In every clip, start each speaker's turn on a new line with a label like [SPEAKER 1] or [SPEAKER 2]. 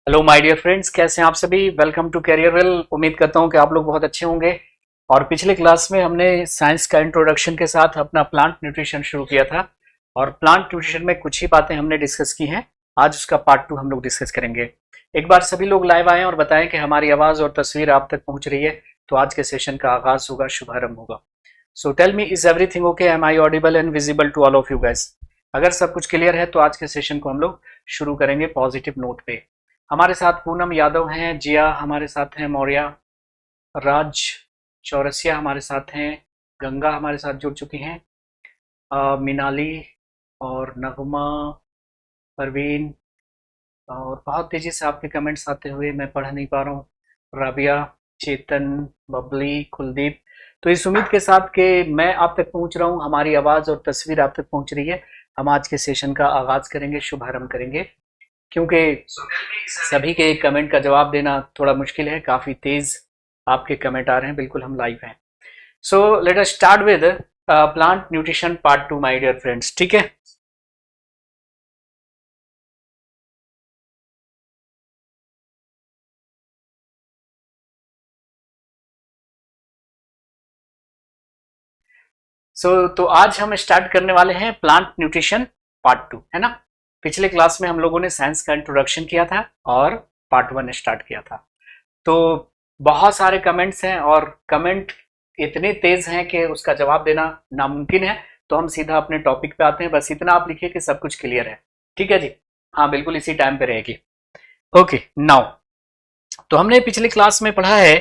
[SPEAKER 1] Hello my dear friends, कैसे हैं आप सभी। Welcome to Careerwill. उम्मीद करता हूं कि आप लोग बहुत अच्छे होंगे। और पिछले क्लास में हमने साइंस का इंट्रोडक्शन के साथ अपना प्लांट न्यूट्रिशन शुरू किया था और प्लांट न्यूट्रिशन में कुछ ही बातें हमने डिस्कस की हैं। आज उसका पार्ट 2 हम लोग डिस्कस करेंगे। एक बार सभी लोग लाइव आएं और बताएं कि हमारी आवाज और तस्वीर आप तक पहुंच रही है, तो आज के सेशन का आगाज होगा, शुभारंभ होगा। So tell me, is everything okay? Am I audible and visible to all of you guys? अगर सब कुछ क्लियर है तो आज के सेशन को हम लोग शुरू करेंगे पॉजिटिव नोट पे। हमारे साथ पूनम यादव हैं, जिया हमारे साथ हैं, मौर्य, राज चौरसिया हमारे साथ हैं, गंगा हमारे साथ जुड़ चुकी हैं, मिनाली और नगमा, परवीन। और बहुत तेजी से आपके कमेंट्स आते हुए मैं पढ़ नहीं पा रहा हूँ। राबिया, चेतन, बबली, कुलदीप। तो इस उम्मीद के साथ कि मैं आप तक पहुंच रहा हूँ, हमारी आवाज और तस्वीर आप तक पहुंच रही है, हम आज के सेशन का आगाज करेंगे, शुभारंभ करेंगे। क्योंकि सभी के कमेंट का जवाब देना थोड़ा मुश्किल है, काफी तेज आपके कमेंट आ रहे हैं। बिल्कुल हम लाइव हैं। So let us start with plant nutrition part 2 my dear friends. ठीक है। तो आज हम स्टार्ट करने वाले हैं प्लांट न्यूट्रिशन पार्ट 2, है ना। पिछले क्लास में हम लोगों ने साइंस का इंट्रोडक्शन किया था और पार्ट 1 स्टार्ट किया था। तो बहुत सारे कमेंट्स हैं और कमेंट इतने तेज हैं कि उसका जवाब देना नामुमकिन है। तो हम सीधा अपने टॉपिक पे आते हैं। बस इतना आप लिखिए कि सब कुछ क्लियर है। ठीक है जी। हाँ, बिल्कुल इसी टाइम पे रहेगी। ओके नाउ, तो हमने पिछले क्लास में पढ़ा है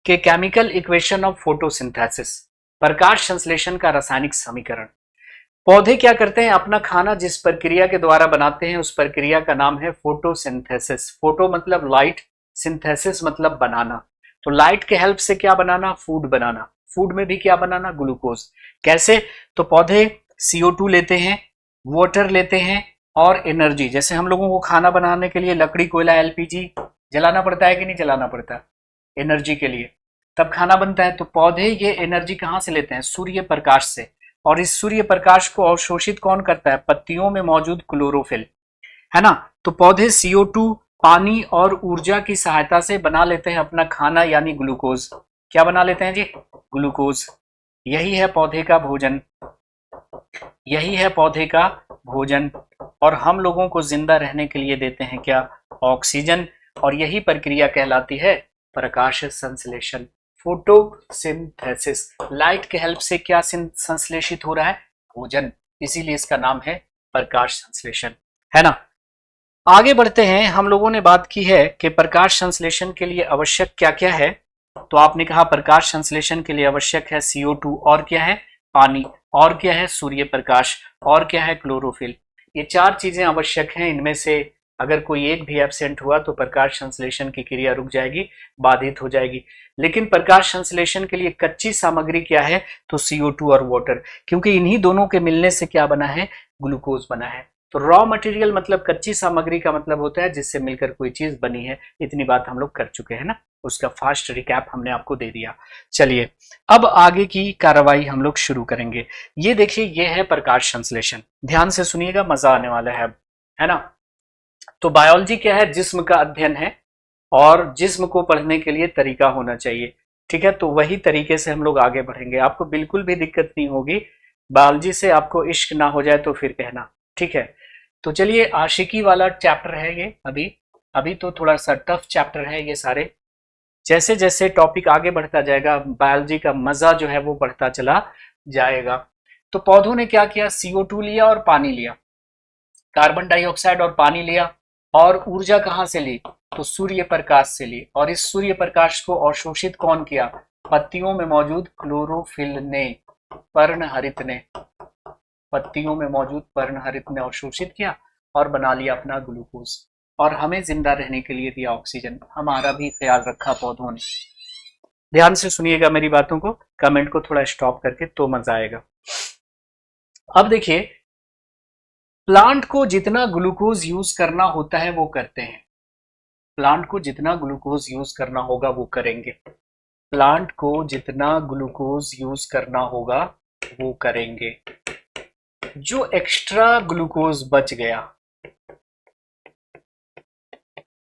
[SPEAKER 1] कि केमिकल इक्वेशन ऑफ फोटोसिंथेसिस, प्रकाश संश्लेषण का रासायनिक समीकरण। पौधे क्या करते हैं? अपना खाना जिस प्रक्रिया के द्वारा बनाते हैं उस प्रक्रिया का नाम है फोटोसिंथेसिस। फोटो मतलब लाइट, सिंथेसिस मतलब बनाना। तो लाइट के हेल्प से क्या बनाना? फूड बनाना। फूड में भी क्या बनाना? ग्लूकोज। कैसे? तो पौधे CO2 लेते हैं, वाटर लेते हैं और एनर्जी। जैसे हम लोगों को खाना बनाने के लिए लकड़ी, कोयला, LPG जलाना पड़ता है कि नहीं जलाना पड़ता? एनर्जी के लिए, तब खाना बनता है। तो पौधे ये एनर्जी कहां से लेते हैं? सूर्य प्रकाश से। और इस सूर्य प्रकाश को अवशोषित कौन करता है? पत्तियों में मौजूद क्लोरोफिल, है ना। तो पौधे CO2, पानी और ऊर्जा की सहायता से बना लेते हैं अपना खाना, यानी ग्लूकोज। क्या बना लेते हैं जी? ग्लूकोज। यही है पौधे का भोजन, यही है पौधे का भोजन। और हम लोगों को जिंदा रहने के लिए देते हैं क्या? ऑक्सीजन। और यही प्रक्रिया कहलाती है प्रकाश संश्लेषण, फोटोसिंथेसिस। लाइट के हेल्प से क्या संश्लेषित हो रहा है? भोजन। इसीलिए इसका नाम है प्रकाश संश्लेषण, है ना। आगे बढ़ते हैं। हम लोगों ने बात की है कि प्रकाश संश्लेषण के लिए आवश्यक क्या क्या है। तो आपने कहा प्रकाश संश्लेषण के लिए आवश्यक है CO2, और क्या है? पानी, और क्या है? सूर्य प्रकाश, और क्या है? क्लोरोफिल। ये चार चीजें आवश्यक हैं। इनमें से अगर कोई एक भी एब्सेंट हुआ तो प्रकाश संश्लेषण की क्रिया रुक जाएगी, बाधित हो जाएगी। लेकिन प्रकाश संश्लेषण के लिए कच्ची सामग्री क्या है? तो CO2 और वाटर, क्योंकि इन्हीं दोनों के मिलने से क्या बना है? ग्लूकोज बना है। तो रॉ मटेरियल मतलब कच्ची सामग्री का मतलब होता है जिससे मिलकर कोई चीज बनी है। इतनी बात हम लोग कर चुके हैं ना, उसका फास्ट रिकैप हमने आपको दे दिया। चलिए अब आगे की कार्रवाई हम लोग शुरू करेंगे। ये देखिए, ये है प्रकाश संश्लेषण। ध्यान से सुनिएगा, मजा आने वाला है अब, है ना। तो बायोलॉजी क्या है? जिस्म का अध्ययन है और जिस्म को पढ़ने के लिए तरीका होना चाहिए। ठीक है, तो वही तरीके से हम लोग आगे बढ़ेंगे। आपको बिल्कुल भी दिक्कत नहीं होगी। बायोलॉजी से आपको इश्क ना हो जाए तो फिर कहना, ठीक है। तो चलिए, आशिकी वाला चैप्टर है ये। अभी अभी तो थोड़ा सा टफ चैप्टर है ये सारे। जैसे जैसे टॉपिक आगे बढ़ता जाएगा बायोलॉजी का मजा जो है वो बढ़ता चला जाएगा। तो पौधों ने क्या किया? CO2 लिया और पानी लिया, कार्बन डाइऑक्साइड और पानी लिया। और ऊर्जा कहां से ली? तो सूर्य प्रकाश से ली। और इस सूर्य प्रकाश को अवशोषित कौन किया? पत्तियों में मौजूद क्लोरोफिल ने, पर्णहरित ने। पत्तियों में मौजूद पर्णहरित ने अवशोषित किया और बना लिया अपना ग्लूकोज। और हमें जिंदा रहने के लिए दिया ऑक्सीजन। हमारा भी ख्याल रखा पौधों ने। ध्यान से सुनिएगा मेरी बातों को, कमेंट को थोड़ा स्टॉप करके तो मजा आएगा। अब देखिए, प्लांट को जितना ग्लूकोज यूज करना होता है वो करते हैं। प्लांट को जितना ग्लूकोज यूज करना होगा वो करेंगे। प्लांट को जितना ग्लूकोज यूज करना होगा वो करेंगे। जो एक्स्ट्रा ग्लूकोज बच गया,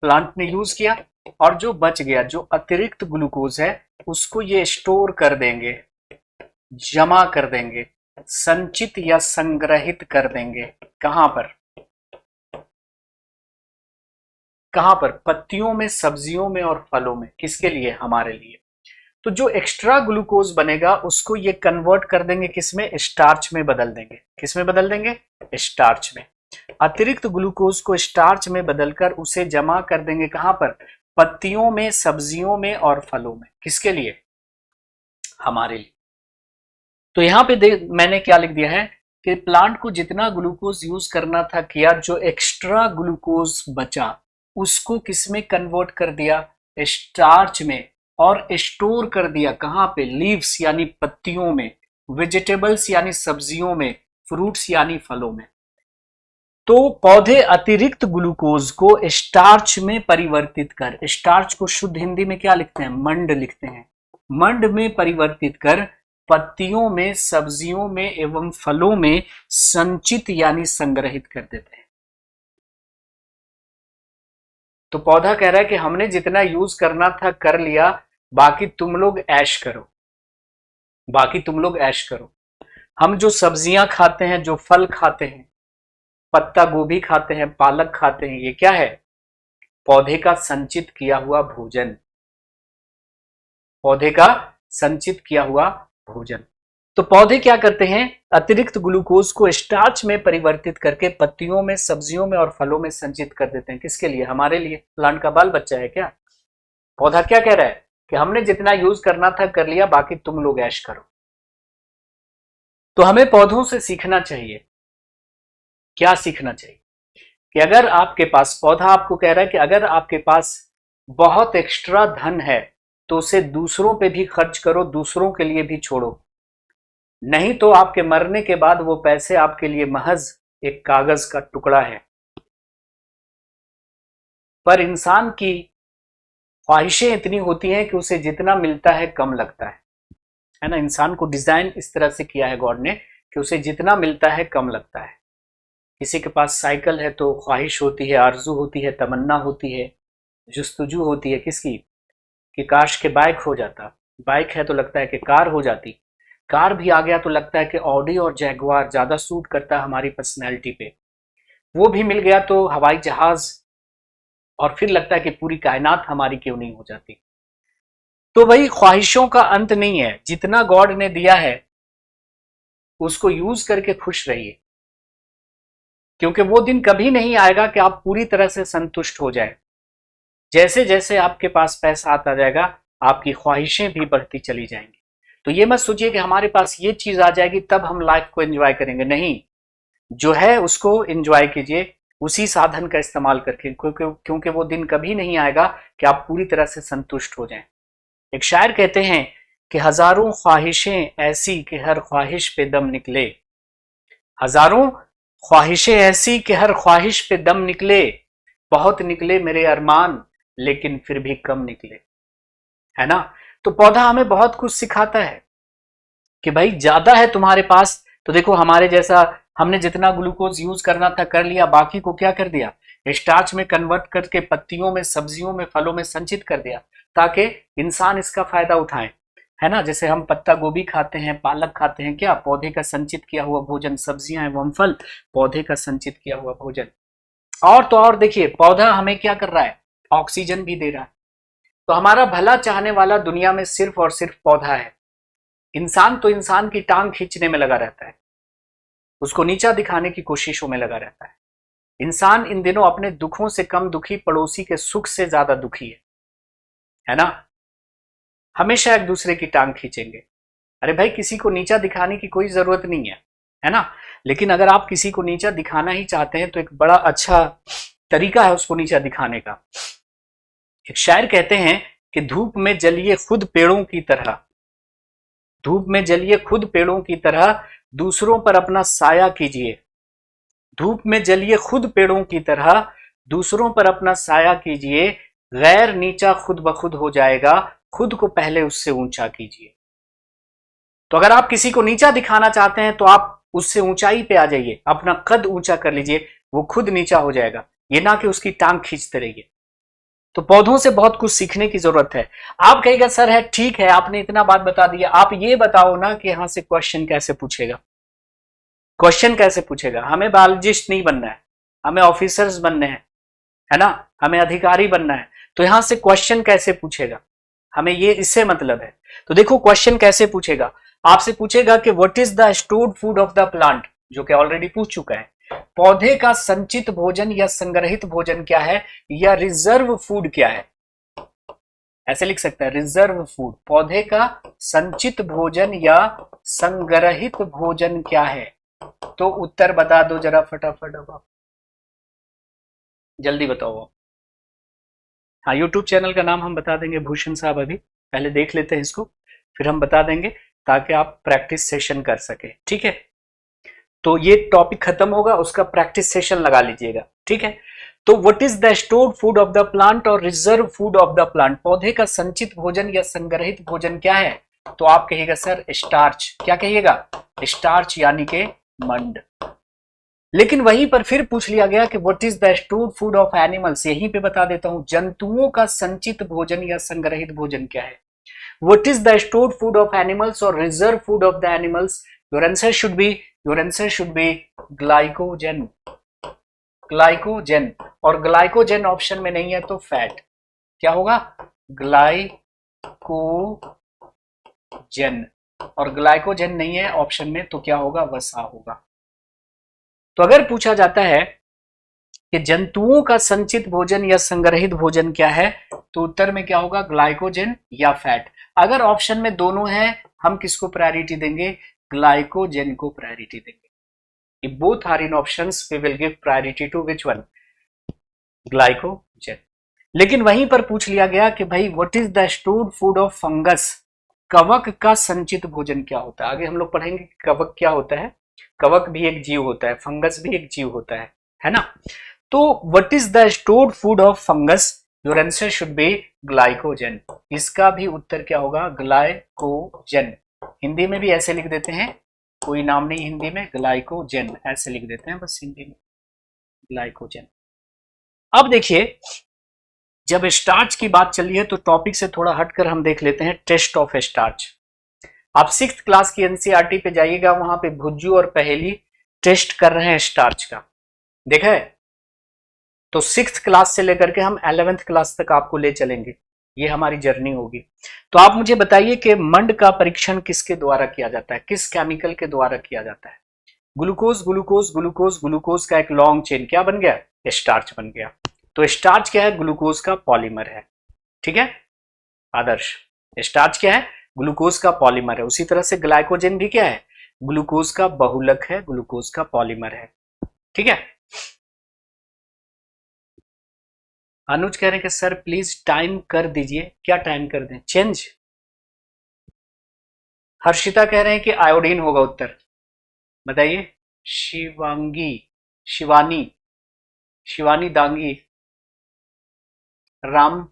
[SPEAKER 1] प्लांट ने यूज किया, और जो बच गया, जो अतिरिक्त ग्लूकोज है, उसको ये स्टोर कर देंगे, जमा कर देंगे, संचित या संग्रहित कर देंगे। कहां पर? कहां पर? पत्तियों में, सब्जियों में और फलों में। किसके लिए? हमारे लिए। तो जो एक्स्ट्रा ग्लूकोज बनेगा उसको ये कन्वर्ट कर देंगे किसमें? स्टार्च में बदल देंगे। किसमें बदल देंगे? स्टार्च में। अतिरिक्त ग्लूकोज को स्टार्च में बदलकर उसे जमा कर देंगे कहां पर? पत्तियों में, सब्जियों में और फलों में। किसके लिए? हमारे लिए। तो यहां पे मैंने क्या लिख दिया है कि प्लांट को जितना ग्लूकोज यूज करना था किया, जो एक्स्ट्रा ग्लूकोज बचा उसको किसमें कन्वर्ट कर दिया? स्टार्च में, और स्टोर कर दिया कहां पे? लीव्स यानी पत्तियों में, वेजिटेबल्स यानी सब्जियों में, फ्रूट्स यानी फलों में। तो पौधे अतिरिक्त ग्लूकोज को स्टार्च में परिवर्तित कर, स्टार्च को शुद्ध हिंदी में क्या लिखते हैं? मंड लिखते हैं। मंड में परिवर्तित कर पत्तियों में, सब्जियों में एवं फलों में संचित यानी संग्रहित कर देते हैं। तो पौधा कह रहा है कि हमने जितना यूज करना था कर लिया, बाकी तुम लोग ऐश करो, बाकी तुम लोग ऐश करो। हम जो सब्जियां खाते हैं, जो फल खाते हैं, पत्ता गोभी खाते हैं, पालक खाते हैं, ये क्या है? पौधे का संचित किया हुआ भोजन, पौधे का संचित किया हुआ भोजन। तो पौधे क्या करते हैं? अतिरिक्त ग्लूकोज को स्टार्च में परिवर्तित करके पत्तियों में, सब्जियों में और फलों में संचित कर देते हैं। किसके लिए? हमारे लिए। प्लांट का बाल बच्चा है क्या? पौधा क्या कह रहा है कि हमने जितना यूज करना था कर लिया, बाकी तुम लोग ऐश करो। तो हमें पौधों से सीखना चाहिए। क्या सीखना चाहिए? कि अगर आपके पास, पौधा आपको कह रहा है कि अगर आपके पास बहुत एक्स्ट्रा धन है तो उसे दूसरों पे भी खर्च करो, दूसरों के लिए भी छोड़ो, नहीं तो आपके मरने के बाद वो पैसे आपके लिए महज एक कागज का टुकड़ा है। पर इंसान की ख्वाहिशें इतनी होती हैं कि उसे जितना मिलता है कम लगता है ना। इंसान को डिजाइन इस तरह से किया है गॉड ने कि उसे जितना मिलता है कम लगता है। किसी के पास साइकिल है तो ख्वाहिश होती है, आरजू होती है, तमन्ना होती है, जुस्तजू होती है किसकी? कि काश के बाइक हो जाता। बाइक है तो लगता है कि कार हो जाती। कार भी आ गया तो लगता है कि ऑडी और जैगुआर ज्यादा सूट करता है हमारी पर्सनैलिटी पे। वो भी मिल गया तो हवाई जहाज, और फिर लगता है कि पूरी कायनात हमारी क्यों नहीं हो जाती। तो वही ख्वाहिशों का अंत नहीं है। जितना गॉड ने दिया है उसको यूज करके खुश रहिए, क्योंकि वो दिन कभी नहीं आएगा कि आप पूरी तरह से संतुष्ट हो जाए। जैसे जैसे आपके पास पैसा आता जाएगा, आपकी ख्वाहिशें भी बढ़ती चली जाएंगी। तो ये मत सोचिए कि हमारे पास ये चीज आ जाएगी तब हम लाइफ को एंजॉय करेंगे। नहीं, जो है उसको एंजॉय कीजिए, उसी साधन का इस्तेमाल करके, क्योंकि वो दिन कभी नहीं आएगा कि आप पूरी तरह से संतुष्ट हो जाएं। एक शायर कहते हैं कि हजारों ख्वाहिशें ऐसी कि हर ख्वाहिश पे दम निकले, हजारों ख्वाहिशें ऐसी कि हर ख्वाहिश पे दम निकले, बहुत निकले मेरे अरमान लेकिन फिर भी कम निकले, है ना। तो पौधा हमें बहुत कुछ सिखाता है कि भाई ज्यादा है तुम्हारे पास तो देखो हमारे जैसा, हमने जितना ग्लूकोज यूज करना था कर लिया, बाकी को क्या कर दिया? स्टार्च में कन्वर्ट करके पत्तियों में, सब्जियों में, फलों में संचित कर दिया, ताकि इंसान इसका फायदा उठाएं, है ना। जैसे हम पत्ता गोभी खाते हैं, पालक खाते हैं, क्या? पौधे का संचित किया हुआ भोजन। सब्जियां एवं फल पौधे का संचित किया हुआ भोजन। और तो और देखिए, पौधा हमें क्या कर रहा है? ऑक्सीजन भी दे रहा है। तो हमारा भला चाहने वाला दुनिया में सिर्फ और सिर्फ पौधा है। इंसान तो इंसान की टांग खींचने में लगा रहता है, उसको नीचा दिखाने की कोशिशों में लगा रहता है। इंसान इन दिनों अपने दुखों से कम दुखी, पड़ोसी के सुख से ज्यादा दुखी है ना। हमेशा एक दूसरे की टांग खींचेंगे। अरे भाई, किसी को नीचा दिखाने की कोई जरूरत नहीं है ना। लेकिन अगर आप किसी को नीचा दिखाना ही चाहते हैं तो एक बड़ा अच्छा तरीका है उसको नीचा दिखाने का। एक शायर कहते हैं कि धूप में जलिए खुद पेड़ों की तरह, धूप में जलिए खुद पेड़ों की तरह, दूसरों पर अपना साया कीजिए। धूप में जलिए खुद पेड़ों की तरह, दूसरों पर अपना साया कीजिए, गैर नीचा खुद ब खुद हो जाएगा, खुद को पहले उससे ऊंचा कीजिए। तो अगर आप किसी को नीचा दिखाना चाहते हैं तो आप उससे ऊंचाई पे आ जाइए, अपना कद ऊंचा कर लीजिए, वो खुद नीचा हो जाएगा। ये ना कि उसकी टांग खींचते रहिए। तो पौधों से बहुत कुछ सीखने की जरूरत है। आप कहेगा सर है ठीक है, आपने इतना बात बता दिया, आप ये बताओ ना कि यहां से क्वेश्चन कैसे पूछेगा। क्वेश्चन कैसे पूछेगा? हमें बायोलॉजिस्ट नहीं बनना है, हमें ऑफिसर्स बनने हैं, है ना, हमें अधिकारी बनना है। तो यहां से क्वेश्चन कैसे पूछेगा, हमें ये इससे मतलब है। तो देखो क्वेश्चन कैसे पूछेगा, आपसे पूछेगा कि what is the stored food of the plant, जो कि ऑलरेडी पूछ चुका है। पौधे का संचित भोजन या संग्रहित भोजन क्या है, या रिजर्व फूड क्या है। ऐसे लिख सकते हैं, रिजर्व फूड, पौधे का संचित भोजन या संग्रहित भोजन क्या है। तो उत्तर बता दो जरा फटाफट, अब जल्दी बताओ। हाँ, यूट्यूब चैनल का नाम हम बता देंगे, भूषण साहब, अभी पहले देख लेते हैं इसको, फिर हम बता देंगे ताकि आप प्रैक्टिस सेशन कर सके। ठीक है, तो ये टॉपिक खत्म होगा, उसका प्रैक्टिस सेशन लगा लीजिएगा। ठीक है, तो what is the stored food of the plant और reserve food of the plant, पौधे का संचित भोजन या संग्रहित भोजन क्या है। तो आप कहिएगा सर स्टार्च। क्या कहिएगा? स्टार्च, यानी के मंड। लेकिन वहीं पर फिर पूछ लिया गया कि what is the stored food of animals, यहीं पे बता देता हूं, जंतुओं का संचित भोजन या संग्रहित भोजन क्या है। What is the stored food of animals और reserve food of the animals, your answer should be glycogen. Glycogen, और ग्लाइकोजन ऑप्शन में नहीं है तो फैट। क्या होगा? ग्लाइकोजन, और ग्लाइकोजन नहीं है ऑप्शन में तो क्या होगा? वसा होगा। तो अगर पूछा जाता है कि जंतुओं का संचित भोजन या संग्रहित भोजन क्या है, तो उत्तर में क्या होगा? ग्लाइकोजन या फैट। अगर ऑप्शन में दोनों है, हम किसको प्रायोरिटी देंगे? ग्लाइकोजन को प्रायोरिटी देंगे। If both are in options, we will give priority to which one? Glycogen. लेकिन वहीं पर पूछ लिया गया कि भाई what is the stored food of fungus, कवक का संचित भोजन क्या होता है। आगे हम लोग पढ़ेंगे कवक क्या होता है। कवक भी एक जीव होता है, फंगस भी एक जीव होता है ना। तो what is the stored food of fungus, your answer should be glycogen. इसका भी उत्तर क्या होगा? ग्लाइकोजन। हिंदी में भी ऐसे लिख देते हैं, कोई नाम नहीं हिंदी में, ग्लाइकोजन ऐसे लिख देते हैं बस हिंदी में, ग्लाइकोजन। अब देखिए, जब स्टार्च की बात चली है तो टॉपिक से थोड़ा हटकर हम देख लेते हैं टेस्ट ऑफ स्टार्च। आप 6th क्लास की एनसीईआरटी पे जाइएगा, वहां पे भुज्जू और पहेली टेस्ट कर रहे हैं स्टार्च का, देखा है। तो 6th क्लास से लेकर के हम 11th क्लास तक आपको ले चलेंगे, ये हमारी जर्नी होगी। तो आप मुझे बताइए कि मंड का परीक्षण किसके द्वारा किया जाता है, किस केमिकल के द्वारा किया जाता है। ग्लूकोज ग्लूकोज ग्लूकोज ग्लूकोज का एक लॉन्ग चेन क्या बन गया? स्टार्च बन गया। तो स्टार्च क्या है? ग्लूकोज का पॉलीमर है। ठीक है आदर्श, स्टार्च क्या है? ग्लूकोज का पॉलीमर है। उसी तरह से ग्लाइकोजन भी क्या है? ग्लूकोज का बहुलक है, ग्लूकोज का पॉलीमर है। ठीक है, अनुज कह रहे हैं कि सर प्लीज टाइम कर दीजिए। क्या टाइम कर दें? चेंज। हर्षिता कह रहे हैं कि आयोडीन होगा उत्तर, बताइए। शिवांगी, शिवानी, शिवानी दांगी, राम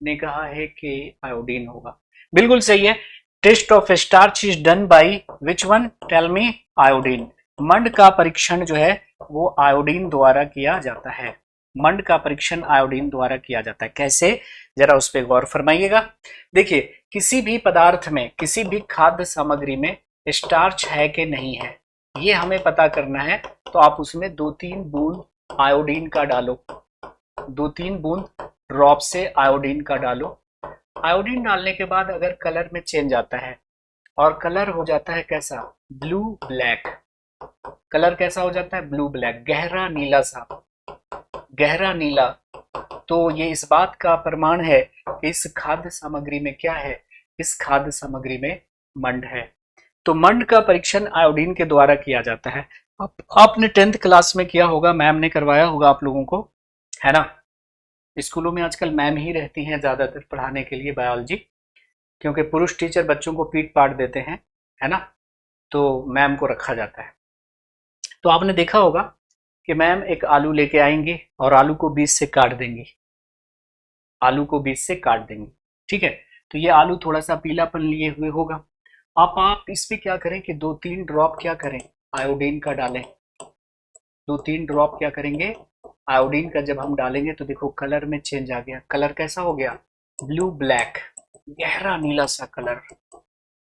[SPEAKER 1] ने कहा है कि आयोडीन होगा, बिल्कुल सही है। Test of starch is done by which one, tell me. Iodine. मंड का परीक्षण जो है वो आयोडीन द्वारा किया जाता है। मंड का परीक्षण आयोडीन द्वारा किया जाता है। कैसे, जरा उस पर गौर फरमाइएगा। देखिए, किसी भी पदार्थ में, किसी भी खाद्य सामग्री में स्टार्च है कि नहीं है, ये हमें पता करना है। तो आप उसमें 2-3 बूंद आयोडीन का डालो, 2-3 बूंद ड्रॉप से आयोडीन का डालो। आयोडीन डालने के बाद अगर कलर में चेंज आता है, और कलर हो जाता है कैसा? Blue black. कलर कैसा हो जाता है? ब्लू ब्लैक, गहरा नीला सा, गहरा नीला। तो ये इस बात का प्रमाण है कि इस खाद्य सामग्री में क्या है? इस खाद्य सामग्री में मंड है। तो मंड का परीक्षण आयोडीन के द्वारा किया जाता है। आपने 10th क्लास में किया होगा, मैम ने करवाया होगा आप लोगों को, है ना। स्कूलों में आजकल मैम ही रहती हैं ज्यादातर पढ़ाने के लिए बायोलॉजी, क्योंकि पुरुष टीचर बच्चों को पीट पाट देते हैं, है ना, तो मैम को रखा जाता है। तो आपने देखा होगा कि मैम एक आलू लेके आएंगे और आलू को बीच से काट देंगी, आलू को बीच से काट देंगी। ठीक है, तो ये आलू थोड़ा सा पीलापन लिए हुए होगा। आप इस पे क्या करें कि 2-3 ड्रॉप क्या करें? आयोडीन का डालें। 2-3 ड्रॉप क्या करेंगे? आयोडीन का जब हम डालेंगे तो देखो कलर में चेंज आ गया। कलर कैसा हो गया? ब्लू ब्लैक, गहरा नीला सा कलर,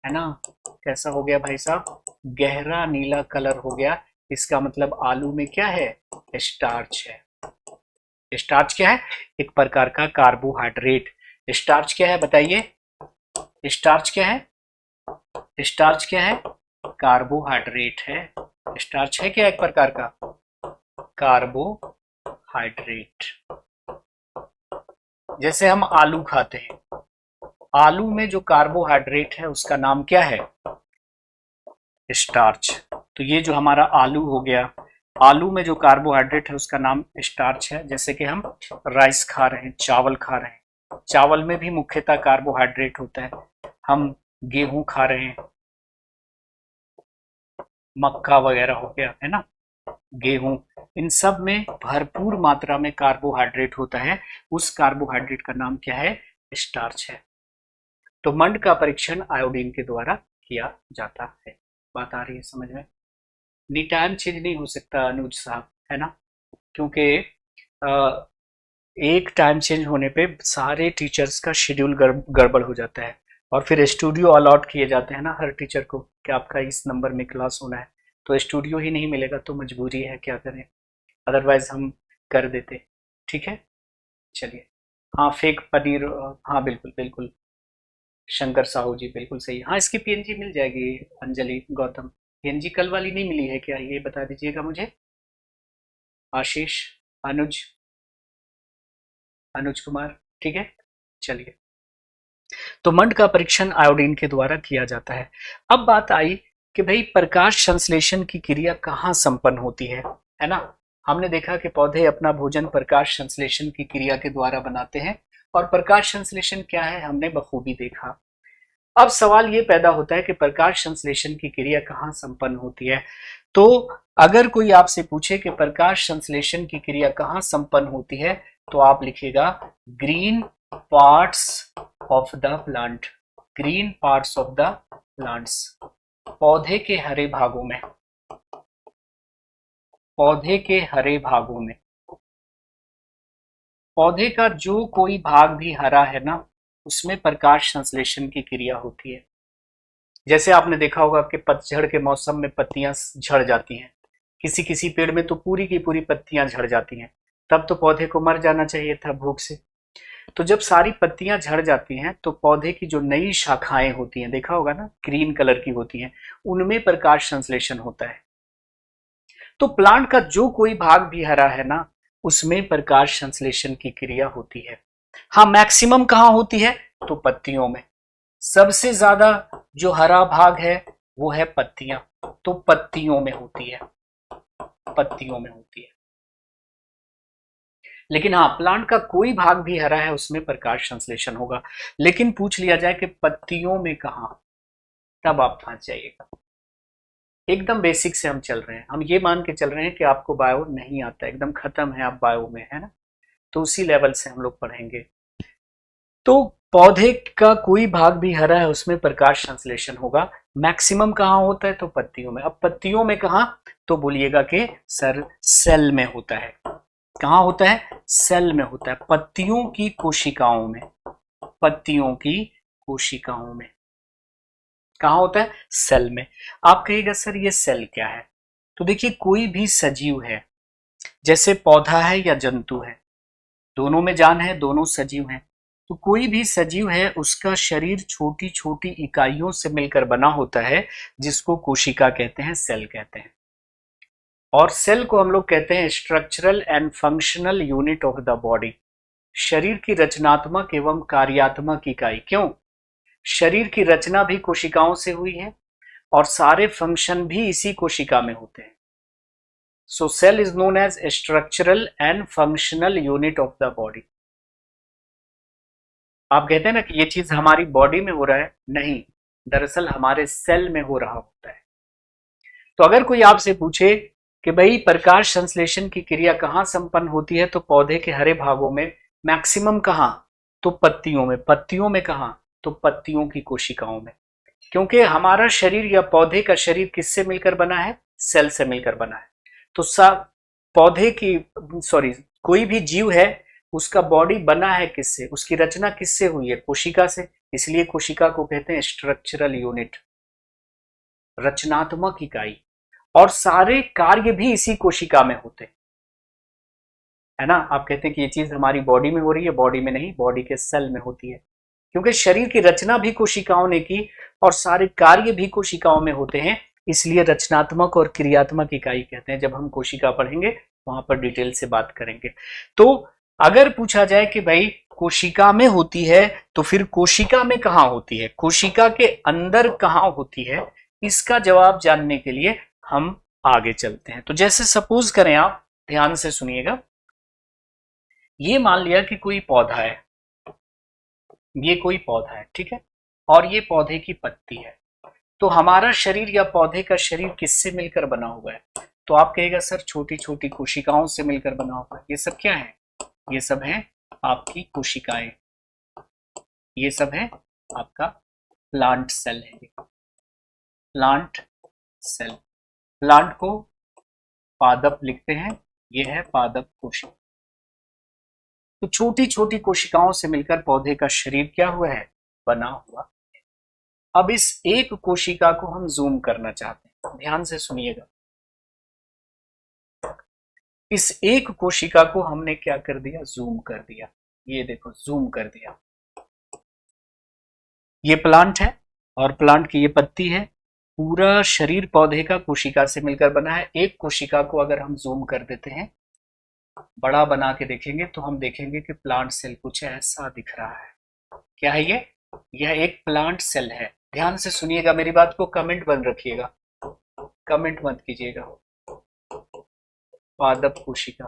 [SPEAKER 1] है ना। कैसा हो गया भाई साहब? गहरा नीला कलर हो गया। इसका मतलब आलू में क्या है? स्टार्च है। स्टार्च क्या है? एक प्रकार का कार्बोहाइड्रेट। स्टार्च क्या है बताइए? स्टार्च क्या है? स्टार्च क्या है? कार्बोहाइड्रेट है। स्टार्च है क्या? एक प्रकार का कार्बोहाइड्रेट। जैसे हम आलू खाते हैं, आलू में जो कार्बोहाइड्रेट है उसका नाम क्या है? स्टार्च। तो ये जो हमारा आलू हो गया, आलू में जो कार्बोहाइड्रेट है उसका नाम स्टार्च है। जैसे कि हम राइस खा रहे हैं, चावल खा रहे हैं, चावल में भी मुख्यतः कार्बोहाइड्रेट होता है। हम गेहूं खा रहे हैं, मक्का वगैरह हो गया, है ना, गेहूं, इन सब में भरपूर मात्रा में कार्बोहाइड्रेट होता है। उस कार्बोहाइड्रेट का नाम क्या है? स्टार्च है। तो मंड का परीक्षण आयोडीन के द्वारा किया जाता है। बात आ रही है समझ में? नी टाइम चेंज नहीं हो सकता अनुज साहब, है ना, क्योंकि एक टाइम चेंज होने पे सारे टीचर्स का शेड्यूल गड़बड़ हो जाता है और फिर स्टूडियो अलॉट किए जाते हैं ना हर टीचर को कि आपका इस नंबर में क्लास होना है। तो स्टूडियो ही नहीं मिलेगा तो मजबूरी है, क्या करें, अदरवाइज हम कर देते। ठीक है, चलिए। हाँ, फेक पनीर, हाँ बिल्कुल बिल्कुल, शंकर साहू जी बिल्कुल सही। हाँ, इसकी पीएनजी मिल जाएगी। अंजलि गौतम, पीएनजी कल वाली नहीं मिली है क्या? ये बता दीजिएगा मुझे। आशीष, अनुज, अनुज कुमार, ठीक है, चलिए। तो मंड का परीक्षण आयोडीन के द्वारा किया जाता है। अब बात आई कि भाई प्रकाश संश्लेषण की क्रिया कहाँ संपन्न होती है ना। हमने देखा कि पौधे अपना भोजन प्रकाश संश्लेषण की क्रिया के द्वारा बनाते हैं और प्रकाश संश्लेषण क्या है हमने बखूबी देखा। अब सवाल ये पैदा होता है कि प्रकाश संश्लेषण की क्रिया कहाँ संपन्न होती है। तो अगर कोई आपसे पूछे कि प्रकाश संश्लेषण की क्रिया कहाँ संपन्न होती है तो आप लिखिएगा green parts of the plant. Green parts of the plants, पौधे के हरे भागों में, पौधे के हरे भागों में। पौधे का जो कोई भाग भी हरा है ना उसमें प्रकाश संश्लेषण की क्रिया होती है। जैसे आपने देखा होगा कि पतझड़ के मौसम में पत्तियां झड़ जाती हैं, किसी किसी पेड़ में तो पूरी की पूरी पत्तियां झड़ जाती हैं, तब तो पौधे को मर जाना चाहिए था भूख से। तो जब सारी पत्तियां झड़ जाती हैं तो पौधे की जो नई शाखाएं होती हैं, देखा होगा ना, ग्रीन कलर की होती हैं, उनमें प्रकाश संश्लेषण होता है। तो प्लांट का जो कोई भाग भी हरा है ना उसमें प्रकाश संश्लेषण की क्रिया होती है। हाँ, मैक्सिमम कहां होती है? तो पत्तियों में। सबसे ज्यादा जो हरा भाग है वो है पत्तियां, तो पत्तियों में होती है, पत्तियों में होती है। लेकिन हाँ, प्लांट का कोई भाग भी हरा है उसमें प्रकाश संश्लेषण होगा। लेकिन पूछ लिया जाए कि पत्तियों में कहां, तब आप फंस जाइएगा। एकदम बेसिक से हम चल रहे हैं, हम ये मान के चल रहे हैं कि आपको बायो नहीं आता, एकदम खत्म है आप बायो में, है ना, तो उसी लेवल से हम लोग पढ़ेंगे। तो पौधे का कोई भाग भी हरा है उसमें प्रकाश संश्लेषण होगा। मैक्सिमम कहाँ होता है? तो पत्तियों में। अब पत्तियों में कहाँ? तो बोलिएगा कि सर सेल में होता है। कहाँ होता है? सेल में होता है, पत्तियों की कोशिकाओं में, पत्तियों की कोशिकाओं में। कहाँ होता है? सेल में। आप कहिएगा सर ये सेल क्या है? तो देखिए, कोई भी सजीव है, जैसे पौधा है या जंतु है, दोनों में जान है, दोनों सजीव हैं। तो कोई भी सजीव है उसका शरीर छोटी छोटी इकाइयों से मिलकर बना होता है जिसको कोशिका कहते हैं, सेल कहते हैं। और सेल को हम लोग कहते हैं structural and functional unit of the body, शरीर की रचनात्मक एवं कार्यात्मक इकाई। क्यों? शरीर की रचना भी कोशिकाओं से हुई है और सारे फंक्शन भी इसी कोशिका में होते हैं। So cell is known as structural and functional unit of the body. आप कहते हैं ना कि ये चीज हमारी बॉडी में हो रहा है, नहीं, दरअसल हमारे सेल में हो रहा होता है। तो अगर कोई आपसे पूछे कि भाई प्रकाश संश्लेषण की क्रिया कहाँ संपन्न होती है तो पौधे के हरे भागों में। मैक्सिमम कहाँ? तो पत्तियों में। पत्तियों में कहाँ? तो पत्तियों की कोशिकाओं में। क्योंकि हमारा शरीर या पौधे का शरीर किससे मिलकर बना है? सेल से मिलकर बना है। तो पौधे की, सॉरी, कोई भी जीव है उसका बॉडी बना है किससे, उसकी रचना किससे हुई है, कोशिका से। इसलिए कोशिका को कहते हैं स्ट्रक्चरल यूनिट, रचनात्मक इकाई। और सारे कार्य भी इसी कोशिका में होते हैं, है ना। आप कहते हैं कि ये चीज हमारी बॉडी में हो रही है, बॉडी में नहीं, बॉडी के सेल में होती है, क्योंकि शरीर की रचना भी कोशिकाओं ने की और सारे कार्य भी कोशिकाओं में होते हैं। इसलिए रचनात्मक और क्रियात्मक इकाई कहते हैं। जब हम कोशिका पढ़ेंगे वहां पर डिटेल से बात करेंगे। तो अगर पूछा जाए कि भाई कोशिका में होती है तो फिर कोशिका में कहाँ होती है, कोशिका के अंदर कहाँ होती है, इसका जवाब जानने के लिए हम आगे चलते हैं। तो जैसे सपोज करें, आप ध्यान से सुनिएगा, ये मान लिया कि कोई पौधा है, ये कोई पौधा है, ठीक है, और ये पौधे की पत्ती है। तो हमारा शरीर या पौधे का शरीर किससे मिलकर बना हुआ है? तो आप कहेगा सर छोटी छोटी कोशिकाओं से मिलकर बना हुआ है। ये सब क्या है? ये सब है आपकी कोशिकाएं, ये सब है आपका प्लांट सेल है। प्लांट सेल, प्लांट को पादप लिखते हैं, ये है पादप कोशिका। तो छोटी छोटी कोशिकाओं से मिलकर पौधे का शरीर क्या हुआ है? बना हुआ है। अब इस एक कोशिका को हम जूम करना चाहते हैं, ध्यान से सुनिएगा। इस एक कोशिका को हमने क्या कर दिया? जूम कर दिया। ये देखो, जूम कर दिया। ये प्लांट है और प्लांट की ये पत्ती है। पूरा शरीर पौधे का कोशिका से मिलकर बना है। एक कोशिका को अगर हम जूम कर देते हैं, बड़ा बना के देखेंगे, तो हम देखेंगे कि प्लांट सेल कुछ ऐसा दिख रहा है। क्या है ये? यह एक प्लांट सेल है। ध्यान से सुनिएगा मेरी बात को, कमेंट बंद रखिएगा, कमेंट मत कीजिएगा। पादप कोशिका।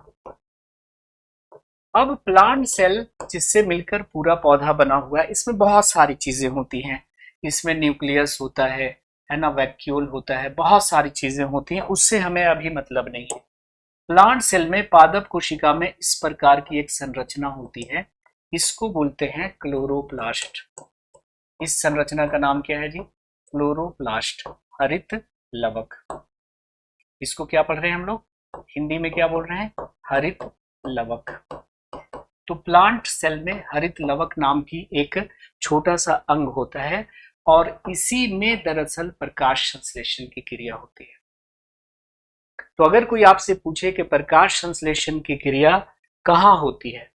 [SPEAKER 1] अब प्लांट सेल जिससे मिलकर पूरा पौधा बना हुआ है, इसमें बहुत सारी चीजें होती हैं। इसमें न्यूक्लियस होता है ना, वैक्यूल होता है, बहुत सारी चीजें होती हैं, उससे हमें अभी मतलब नहीं है। प्लांट सेल में, पादप कोशिका में इस प्रकार की एक संरचना होती है, इसको बोलते हैं क्लोरोप्लास्ट। इस संरचना का नाम क्या है जी? क्लोरोप्लास्ट, हरित लवक। इसको क्या पढ़ रहे हैं हम लोग? हिंदी में क्या बोल रहे हैं? हरित लवक। तो प्लांट सेल में हरित लवक नाम की एक छोटा सा अंग होता है और इसी में दरअसल प्रकाश संश्लेषण की क्रिया होती है। तो अगर कोई आपसे पूछे कि प्रकाश संश्लेषण की क्रिया कहाँ होती है,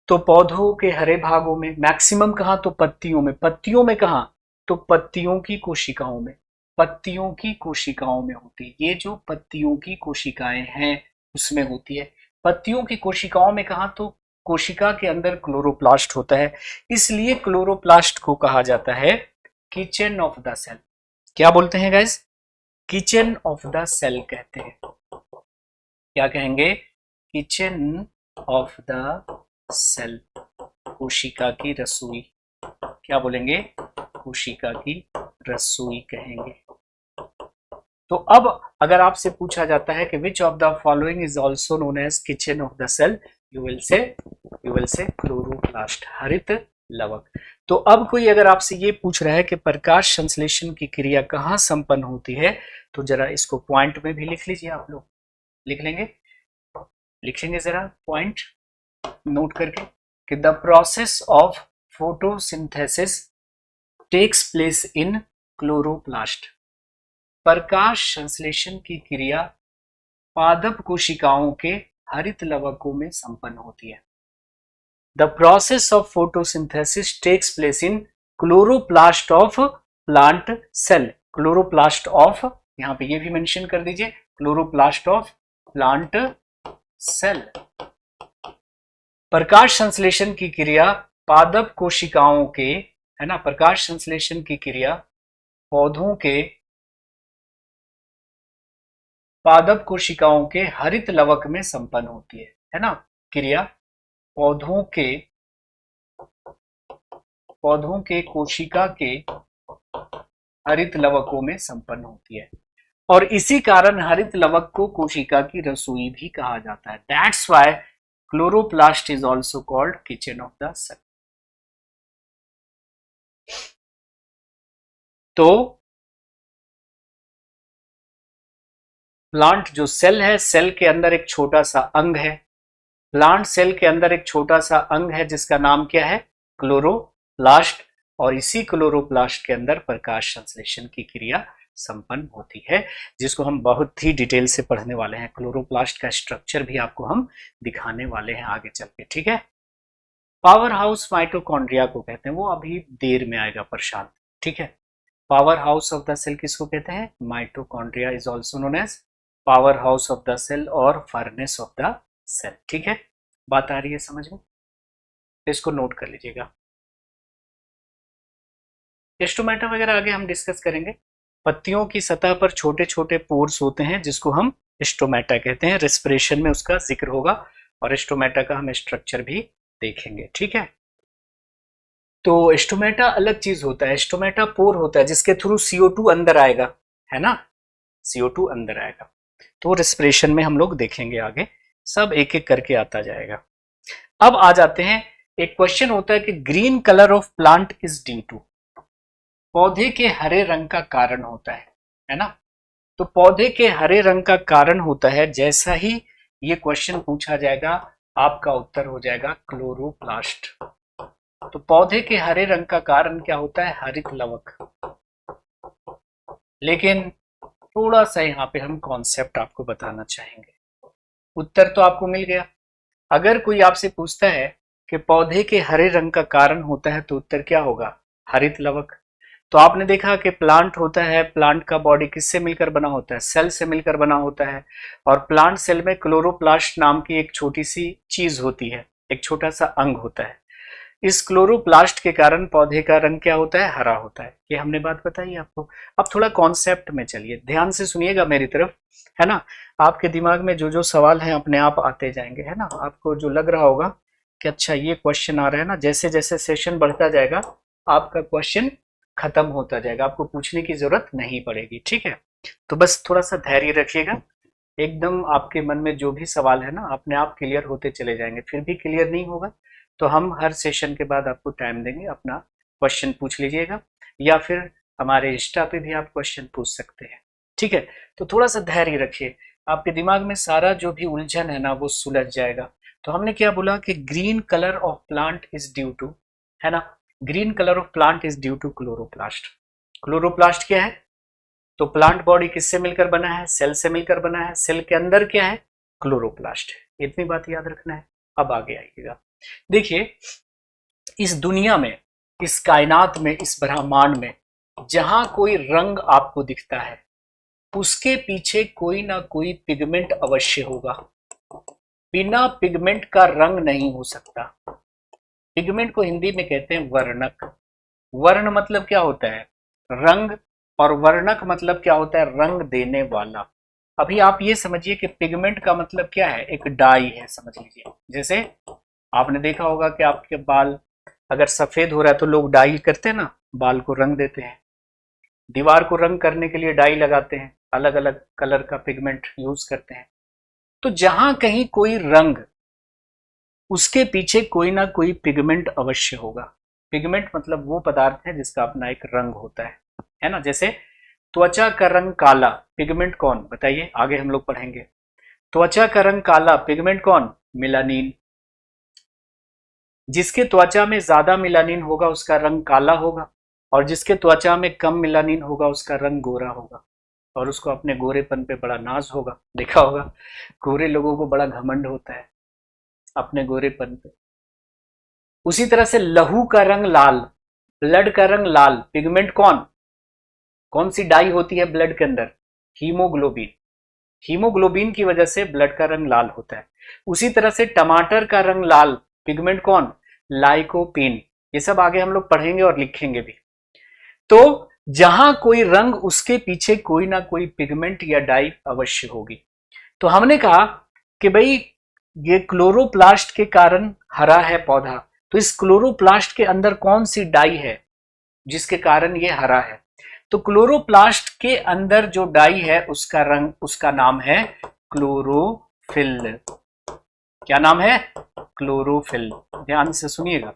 [SPEAKER 1] तो पौधों के हरे भागों में, मैक्सिमम कहाँ? तो पत्तियों में। पत्तियों में कहाँ? तो पत्तियों की कोशिकाओं में, पत्तियों की कोशिकाओं में होती है। ये जो पत्तियों की कोशिकाएं हैं उसमें होती है। पत्तियों की कोशिकाओं में कहाँ? तो कोशिका के अंदर क्लोरोप्लास्ट होता है। इसलिए क्लोरोप्लास्ट को कहा जाता है किचन ऑफ द सेल। क्या बोलते हैं guys? Kitchen of the cell कहते हैं। क्या कहेंगे? किचन ऑफ द सेल, कोशिका की रसोई। क्या बोलेंगे? कोशिका की रसोई कहेंगे। तो अब अगर आपसे पूछा जाता है कि which of the following is also known as kitchen of the cell, you will say chloroplast, हरित लवक। तो अब कोई अगर आपसे ये पूछ रहा है कि प्रकाश संश्लेषण की क्रिया कहाँ संपन्न होती है, तो जरा इसको पॉइंट में भी लिख लीजिए। आप लोग लिख लेंगे, लिखेंगे जरा पॉइंट नोट करके कि the process of photosynthesis takes place in chloroplast. प्रकाश संश्लेषण की क्रिया पादप कोशिकाओं के हरित लवकों में संपन्न होती है। The process of photosynthesis takes place in chloroplast of plant cell. Chloroplast of, यहां पे ये भी मेंशन कर दीजिए, क्लोरोप्लास्ट ऑफ प्लांट सेल। प्रकाश संश्लेषण की क्रिया पादप कोशिकाओं के, है ना, प्रकाश संश्लेषण की क्रिया पौधों के पादप कोशिकाओं के हरित लवक में संपन्न होती है ना। क्रिया पौधों के कोशिका के हरित लवकों में संपन्न होती है और इसी कारण हरित लवक को कोशिका की रसोई भी कहा जाता है। That's why chloroplast is also called kitchen of the cell. तो प्लांट जो सेल है, सेल के अंदर एक छोटा सा अंग है प्लांट सेल के अंदर एक छोटा सा अंग है जिसका नाम क्या है, क्लोरोप्लास्ट, और इसी क्लोरोप्लास्ट के अंदर प्रकाश संश्लेषण की क्रिया संपन्न होती है, जिसको हम बहुत ही डिटेल से पढ़ने वाले हैं। क्लोरोप्लास्ट का स्ट्रक्चर भी आपको हम दिखाने वाले हैं आगे चल के, ठीक है। पावर हाउस माइटोकॉन्ड्रिया को कहते हैं, वो अभी देर में आएगा प्रशांत, ठीक है। Power house of the cell किसको कहते हैं, mitochondria is also known as power house of the cell और फर्नेस ऑफ द सेल, ठीक है। बात आ रही है समझ में, इसको नोट कर लीजिएगा। स्टोमेटा वगैरह आगे हम डिस्कस करेंगे। पत्तियों की सतह पर छोटे छोटे पोर्स होते हैं जिसको हम स्टोमेटा कहते हैं, रेस्पिरेशन में उसका जिक्र होगा और स्टोमेटा का हम स्ट्रक्चर भी देखेंगे, ठीक है। तो स्टोमेटा अलग चीज होता है, स्टोमेटा पोर होता है जिसके थ्रू CO2 अंदर आएगा, है ना, CO2 अंदर आएगा। तो रेस्पिरेशन में हम लोग देखेंगे आगे, सब एक एक करके आता जाएगा। अब आ जाते हैं, एक क्वेश्चन होता है कि green colour of plant is due to, पौधे के हरे रंग का कारण होता है ना। तो पौधे के हरे रंग का कारण होता है, जैसा ही ये क्वेश्चन पूछा जाएगा आपका उत्तर हो जाएगा क्लोरोप्लास्ट। तो पौधे के हरे रंग का कारण क्या होता है, हरित लवक। लेकिन थोड़ा सा यहाँ पे हम कॉन्सेप्ट आपको बताना चाहेंगे। उत्तर तो आपको मिल गया। अगर कोई आपसे पूछता है कि पौधे के हरे रंग का कारण होता है तो उत्तर क्या होगा, हरित लवक। तो आपने देखा कि प्लांट होता है, प्लांट का बॉडी किससे मिलकर बना होता है, सेल से मिलकर बना होता है, और प्लांट सेल में क्लोरोप्लास्ट नाम की एक छोटी सी चीज होती है, एक छोटा सा अंग होता है। इस क्लोरोप्लास्ट के कारण पौधे का रंग क्या होता है, हरा होता है। ये हमने बात बताई आपको। अब थोड़ा कॉन्सेप्ट में चलिए, ध्यान से सुनिएगा मेरी तरफ, है ना। आपके दिमाग में जो जो सवाल हैं अपने आप आते जाएंगे, है ना। आपको जो लग रहा होगा कि अच्छा ये क्वेश्चन आ रहा है ना, जैसे जैसे सेशन बढ़ता जाएगा आपका क्वेश्चन खत्म होता जाएगा, आपको पूछने की जरूरत नहीं पड़ेगी, ठीक है। तो बस थोड़ा सा धैर्य रखिएगा, एकदम आपके मन में जो भी सवाल है ना अपने आप क्लियर होते चले जाएंगे। फिर भी क्लियर नहीं होगा तो हम हर सेशन के बाद आपको टाइम देंगे, अपना क्वेश्चन पूछ लीजिएगा, या फिर हमारे इंस्टा पे भी आप क्वेश्चन पूछ सकते हैं, ठीक है। तो थोड़ा सा धैर्य रखिए, आपके दिमाग में सारा जो भी उलझन है ना वो सुलझ जाएगा। तो हमने क्या बोला कि green colour of plant is due to, है ना, green colour of plant is due to chloroplast. Chloroplast क्या है, तो प्लांट बॉडी किससे मिलकर बना है, सेल से मिलकर बना है, सेल के अंदर क्या है, क्लोरोप्लास्ट है। इतनी बात याद रखना है। अब आगे आइएगा, देखिए इस दुनिया में, इस कायनात में, इस ब्रह्मांड में जहां कोई रंग आपको दिखता है उसके पीछे कोई ना कोई पिगमेंट अवश्य होगा। बिना पिगमेंट का रंग नहीं हो सकता। पिगमेंट को हिंदी में कहते हैं वर्णक। वर्ण मतलब क्या होता है, रंग, और वर्णक मतलब क्या होता है, रंग देने वाला। अभी आप ये समझिए कि पिगमेंट का मतलब क्या है, एक डाई है, समझ लीजिए। जैसे आपने देखा होगा कि आपके बाल अगर सफेद हो रहा है तो लोग डाई करते हैं ना, बाल को रंग देते हैं। दीवार को रंग करने के लिए डाई लगाते हैं, अलग अलग कलर का पिगमेंट यूज करते हैं। तो जहां कहीं कोई रंग, उसके पीछे कोई ना कोई पिगमेंट अवश्य होगा। पिगमेंट मतलब वो पदार्थ है जिसका अपना एक रंग होता है ना। जैसे त्वचा का रंग काला, पिगमेंट कौन, बताइए, आगे हम लोग पढ़ेंगे। त्वचा का रंग काला, पिगमेंट कौन, मेलानिन। जिसके त्वचा में ज्यादा मेलानिन होगा उसका रंग काला होगा, और जिसके त्वचा में कम मेलानिन होगा उसका रंग गोरा होगा, और उसको अपने गोरेपन पे बड़ा नाज होगा। देखा होगा गोरे लोगों को बड़ा घमंड होता है अपने गोरेपन पे। उसी तरह से लहू का रंग लाल, ब्लड का रंग लाल, पिगमेंट कौन, कौन सी डाई होती है ब्लड के अंदर, हीमोग्लोबिन। हीमोग्लोबिन की वजह से ब्लड का रंग लाल होता है। उसी तरह से टमाटर का रंग लाल, पिगमेंट कौन, लाइकोपीन। ये सब आगे हम लोग पढ़ेंगे और लिखेंगे भी। तो जहां कोई रंग उसके पीछे कोई ना कोई पिगमेंट या डाई अवश्य होगी। तो हमने कहा कि भाई ये क्लोरोप्लास्ट के कारण हरा है पौधा, तो इस क्लोरोप्लास्ट के अंदर कौन सी डाई है जिसके कारण ये हरा है। तो क्लोरोप्लास्ट के अंदर जो डाई है उसका रंग, उसका नाम है क्लोरोफिल। क्या नाम है, क्लोरोफिल। ध्यान से सुनिएगा,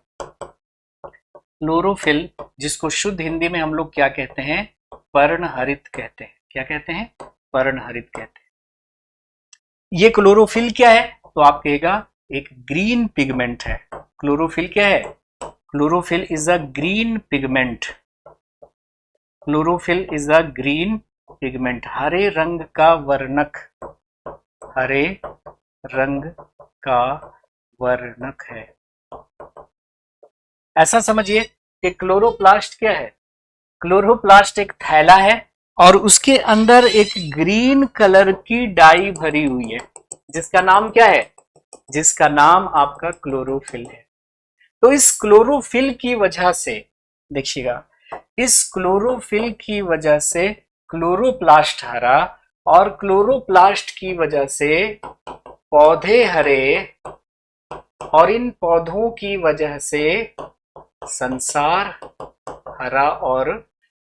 [SPEAKER 1] क्लोरोफिल, जिसको शुद्ध हिंदी में हम लोग क्या कहते हैं, पर्णहरित कहते हैं। क्या कहते हैं, पर्णहरित कहते हैं। ये क्लोरोफिल क्या है, तो आप कहेगा एक ग्रीन पिगमेंट है। क्लोरोफिल क्या है? Chlorophyll is a green pigment. Chlorophyll is a green pigment, हरे रंग का वर्णक, हरे रंग का वर्णक है। ऐसा समझिए कि क्लोरोप्लास्ट क्या है? क्लोरोप्लास्ट एक थैला है और उसके अंदर एक ग्रीन कलर की डाई भरी हुई है, जिसका नाम क्या है? जिसका नाम आपका क्लोरोफिल है। तो इस क्लोरोफिल की वजह से, देखिएगा, इस क्लोरोफिल की वजह से क्लोरोप्लास्ट हरा, और क्लोरोप्लास्ट की वजह से पौधे हरे, और इन पौधों की वजह से संसार हरा और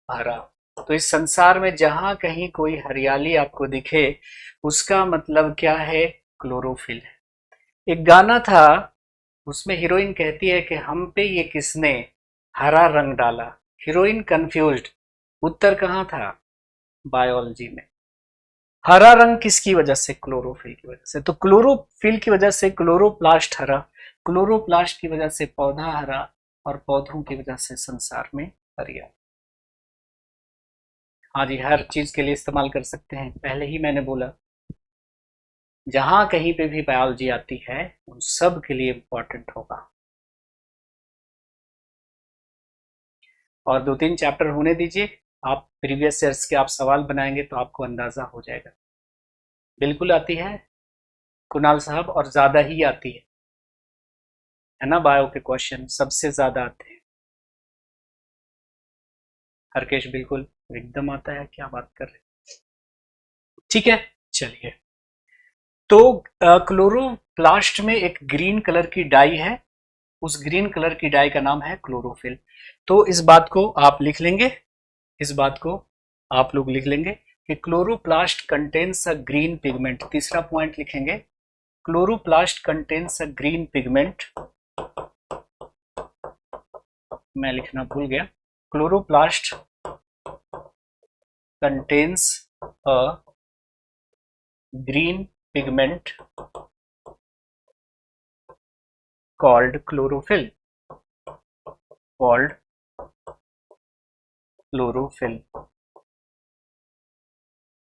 [SPEAKER 1] भरा। तो इस संसार में जहां कहीं कोई हरियाली आपको दिखे, उसका मतलब क्या है? क्लोरोफिल है। एक गाना था, उसमें हीरोइन कहती है कि हम पे ये किसने हरा रंग डाला। हीरोइन कंफ्यूज्ड, उत्तर कहाँ था? बायोलॉजी में। हरा रंग किसकी वजह से? क्लोरोफिल की वजह से। तो क्लोरोफिल की वजह से क्लोरोप्लास्ट हरा, क्लोरोप्लास्ट की वजह से पौधा हरा, और पौधों की वजह से संसार में हरियाली। हाँ जी, हर चीज के लिए इस्तेमाल कर सकते हैं। पहले ही मैंने बोला, जहां कहीं पे भी बायोलॉजी आती है उन सब के लिए इंपॉर्टेंट होगा। और 2-3 चैप्टर होने दीजिए, आप प्रीवियस ईयर्स के आप सवाल बनाएंगे तो आपको अंदाजा हो जाएगा। बिल्कुल आती है कुणाल साहब, और ज्यादा ही आती है ना? बायो के क्वेश्चन सबसे ज्यादा आते हैं। हरकेश बिल्कुल एकदम आता है, क्या बात कर रहे हैं। ठीक है, चलिए। तो क्लोरोप्लास्ट में एक ग्रीन कलर की डाई है, उस ग्रीन कलर की डाई का नाम है क्लोरोफिल। तो इस बात को आप लिख लेंगे, इस बात को आप लोग लिख लेंगे कि chloroplast contains a green pigment. तीसरा पॉइंट लिखेंगे, chloroplast contains a green pigment. मैं लिखना भूल गया, chloroplast contains a green pigment called chlorophyll, called chlorophyll।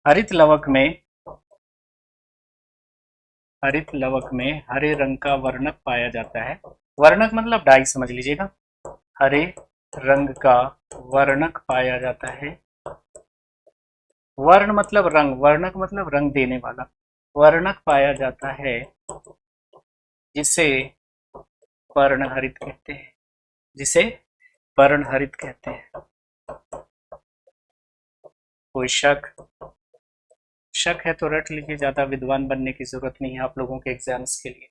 [SPEAKER 1] हरित लवक में हरे रंग का वर्णक पाया जाता है। वर्णक मतलब डाई समझ लीजिएगा। हरे रंग का वर्णक पाया जाता है। वर्ण मतलब रंग, वर्णक मतलब रंग देने वाला। वर्णक पाया जाता है जिसे पर्णहरित कहते हैं, जिसे पर्णहरित कहते हैं। कोई शक है तो रट लीजिए, ज्यादा विद्वान बनने की जरूरत नहीं है आप लोगों के एग्जाम्स के लिए।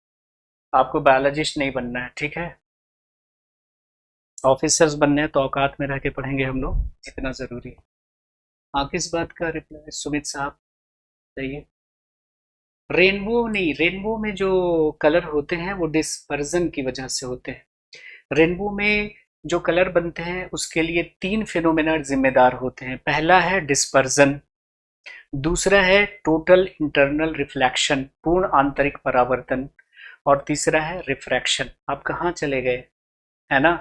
[SPEAKER 1] आपको बायोलॉजिस्ट नहीं बनना है, ठीक है? ऑफिसर्स बनने हैं तो औकात में रह के पढ़ेंगे हम लोग, जितना जरूरी है। हाँ, किस बात का रिप्लाई सुमित साहब? बताइए। रेनबो नहीं, रेनबो में जो कलर होते हैं वो डिस्पर्जन की वजह से होते हैं। रेनबो में जो कलर बनते हैं उसके लिए 3 फिनोमेना जिम्मेदार होते हैं। पहला है डिस्पर्जन, दूसरा है टोटल इंटरनल रिफ्लेक्शन, पूर्ण आंतरिक परावर्तन, और तीसरा है रिफ्रैक्शन। आप कहाँ चले गए, है ना?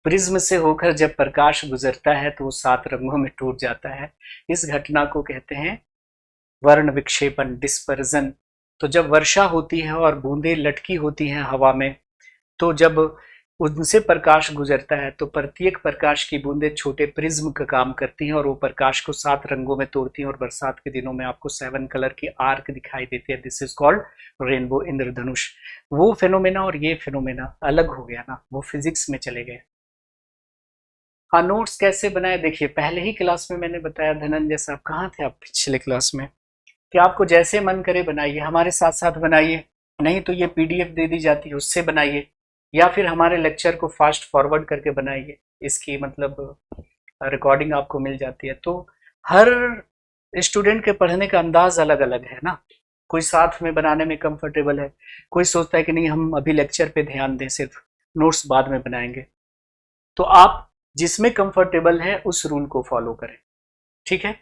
[SPEAKER 1] प्रिज्म से होकर जब प्रकाश गुजरता है तो वो 7 रंगों में टूट जाता है। इस घटना को कहते हैं वर्ण विक्षेपण, डिस्पर्जन। तो जब वर्षा होती है और बूंदें लटकी होती हैं हवा में, तो जब उनसे प्रकाश गुजरता है तो प्रत्येक प्रकाश की बूंदें छोटे प्रिज्म का काम करती हैं और वो प्रकाश को 7 रंगों में तोड़ती हैं, और बरसात के दिनों में आपको 7 कलर की आर्क दिखाई देती है। दिस इज कॉल्ड रेनबो, इंद्रधनुष। वो फेनोमेना और ये फेनोमेना अलग हो गया ना, वो फिजिक्स में चले गए। हाँ, नोट्स कैसे बनाए? देखिए, पहले ही क्लास में मैंने बताया, धनंजय साहब कहाँ थे आप पिछले क्लास में, कि आपको जैसे मन करे बनाइए, हमारे साथ साथ बनाइए, नहीं तो ये पीडीएफ दे दी जाती है उससे बनाइए, या फिर हमारे लेक्चर को फास्ट फॉरवर्ड करके बनाइए, इसकी मतलब रिकॉर्डिंग आपको मिल जाती है। तो हर स्टूडेंट के पढ़ने का अंदाज अलग अलग है ना, कोई साथ में बनाने में कंफर्टेबल है, कोई सोचता है कि नहीं हम अभी लेक्चर पे ध्यान दें, सिर्फ नोट्स बाद में बनाएंगे। तो आप जिसमें कंफर्टेबल है उस रूल को फॉलो करें, ठीक है?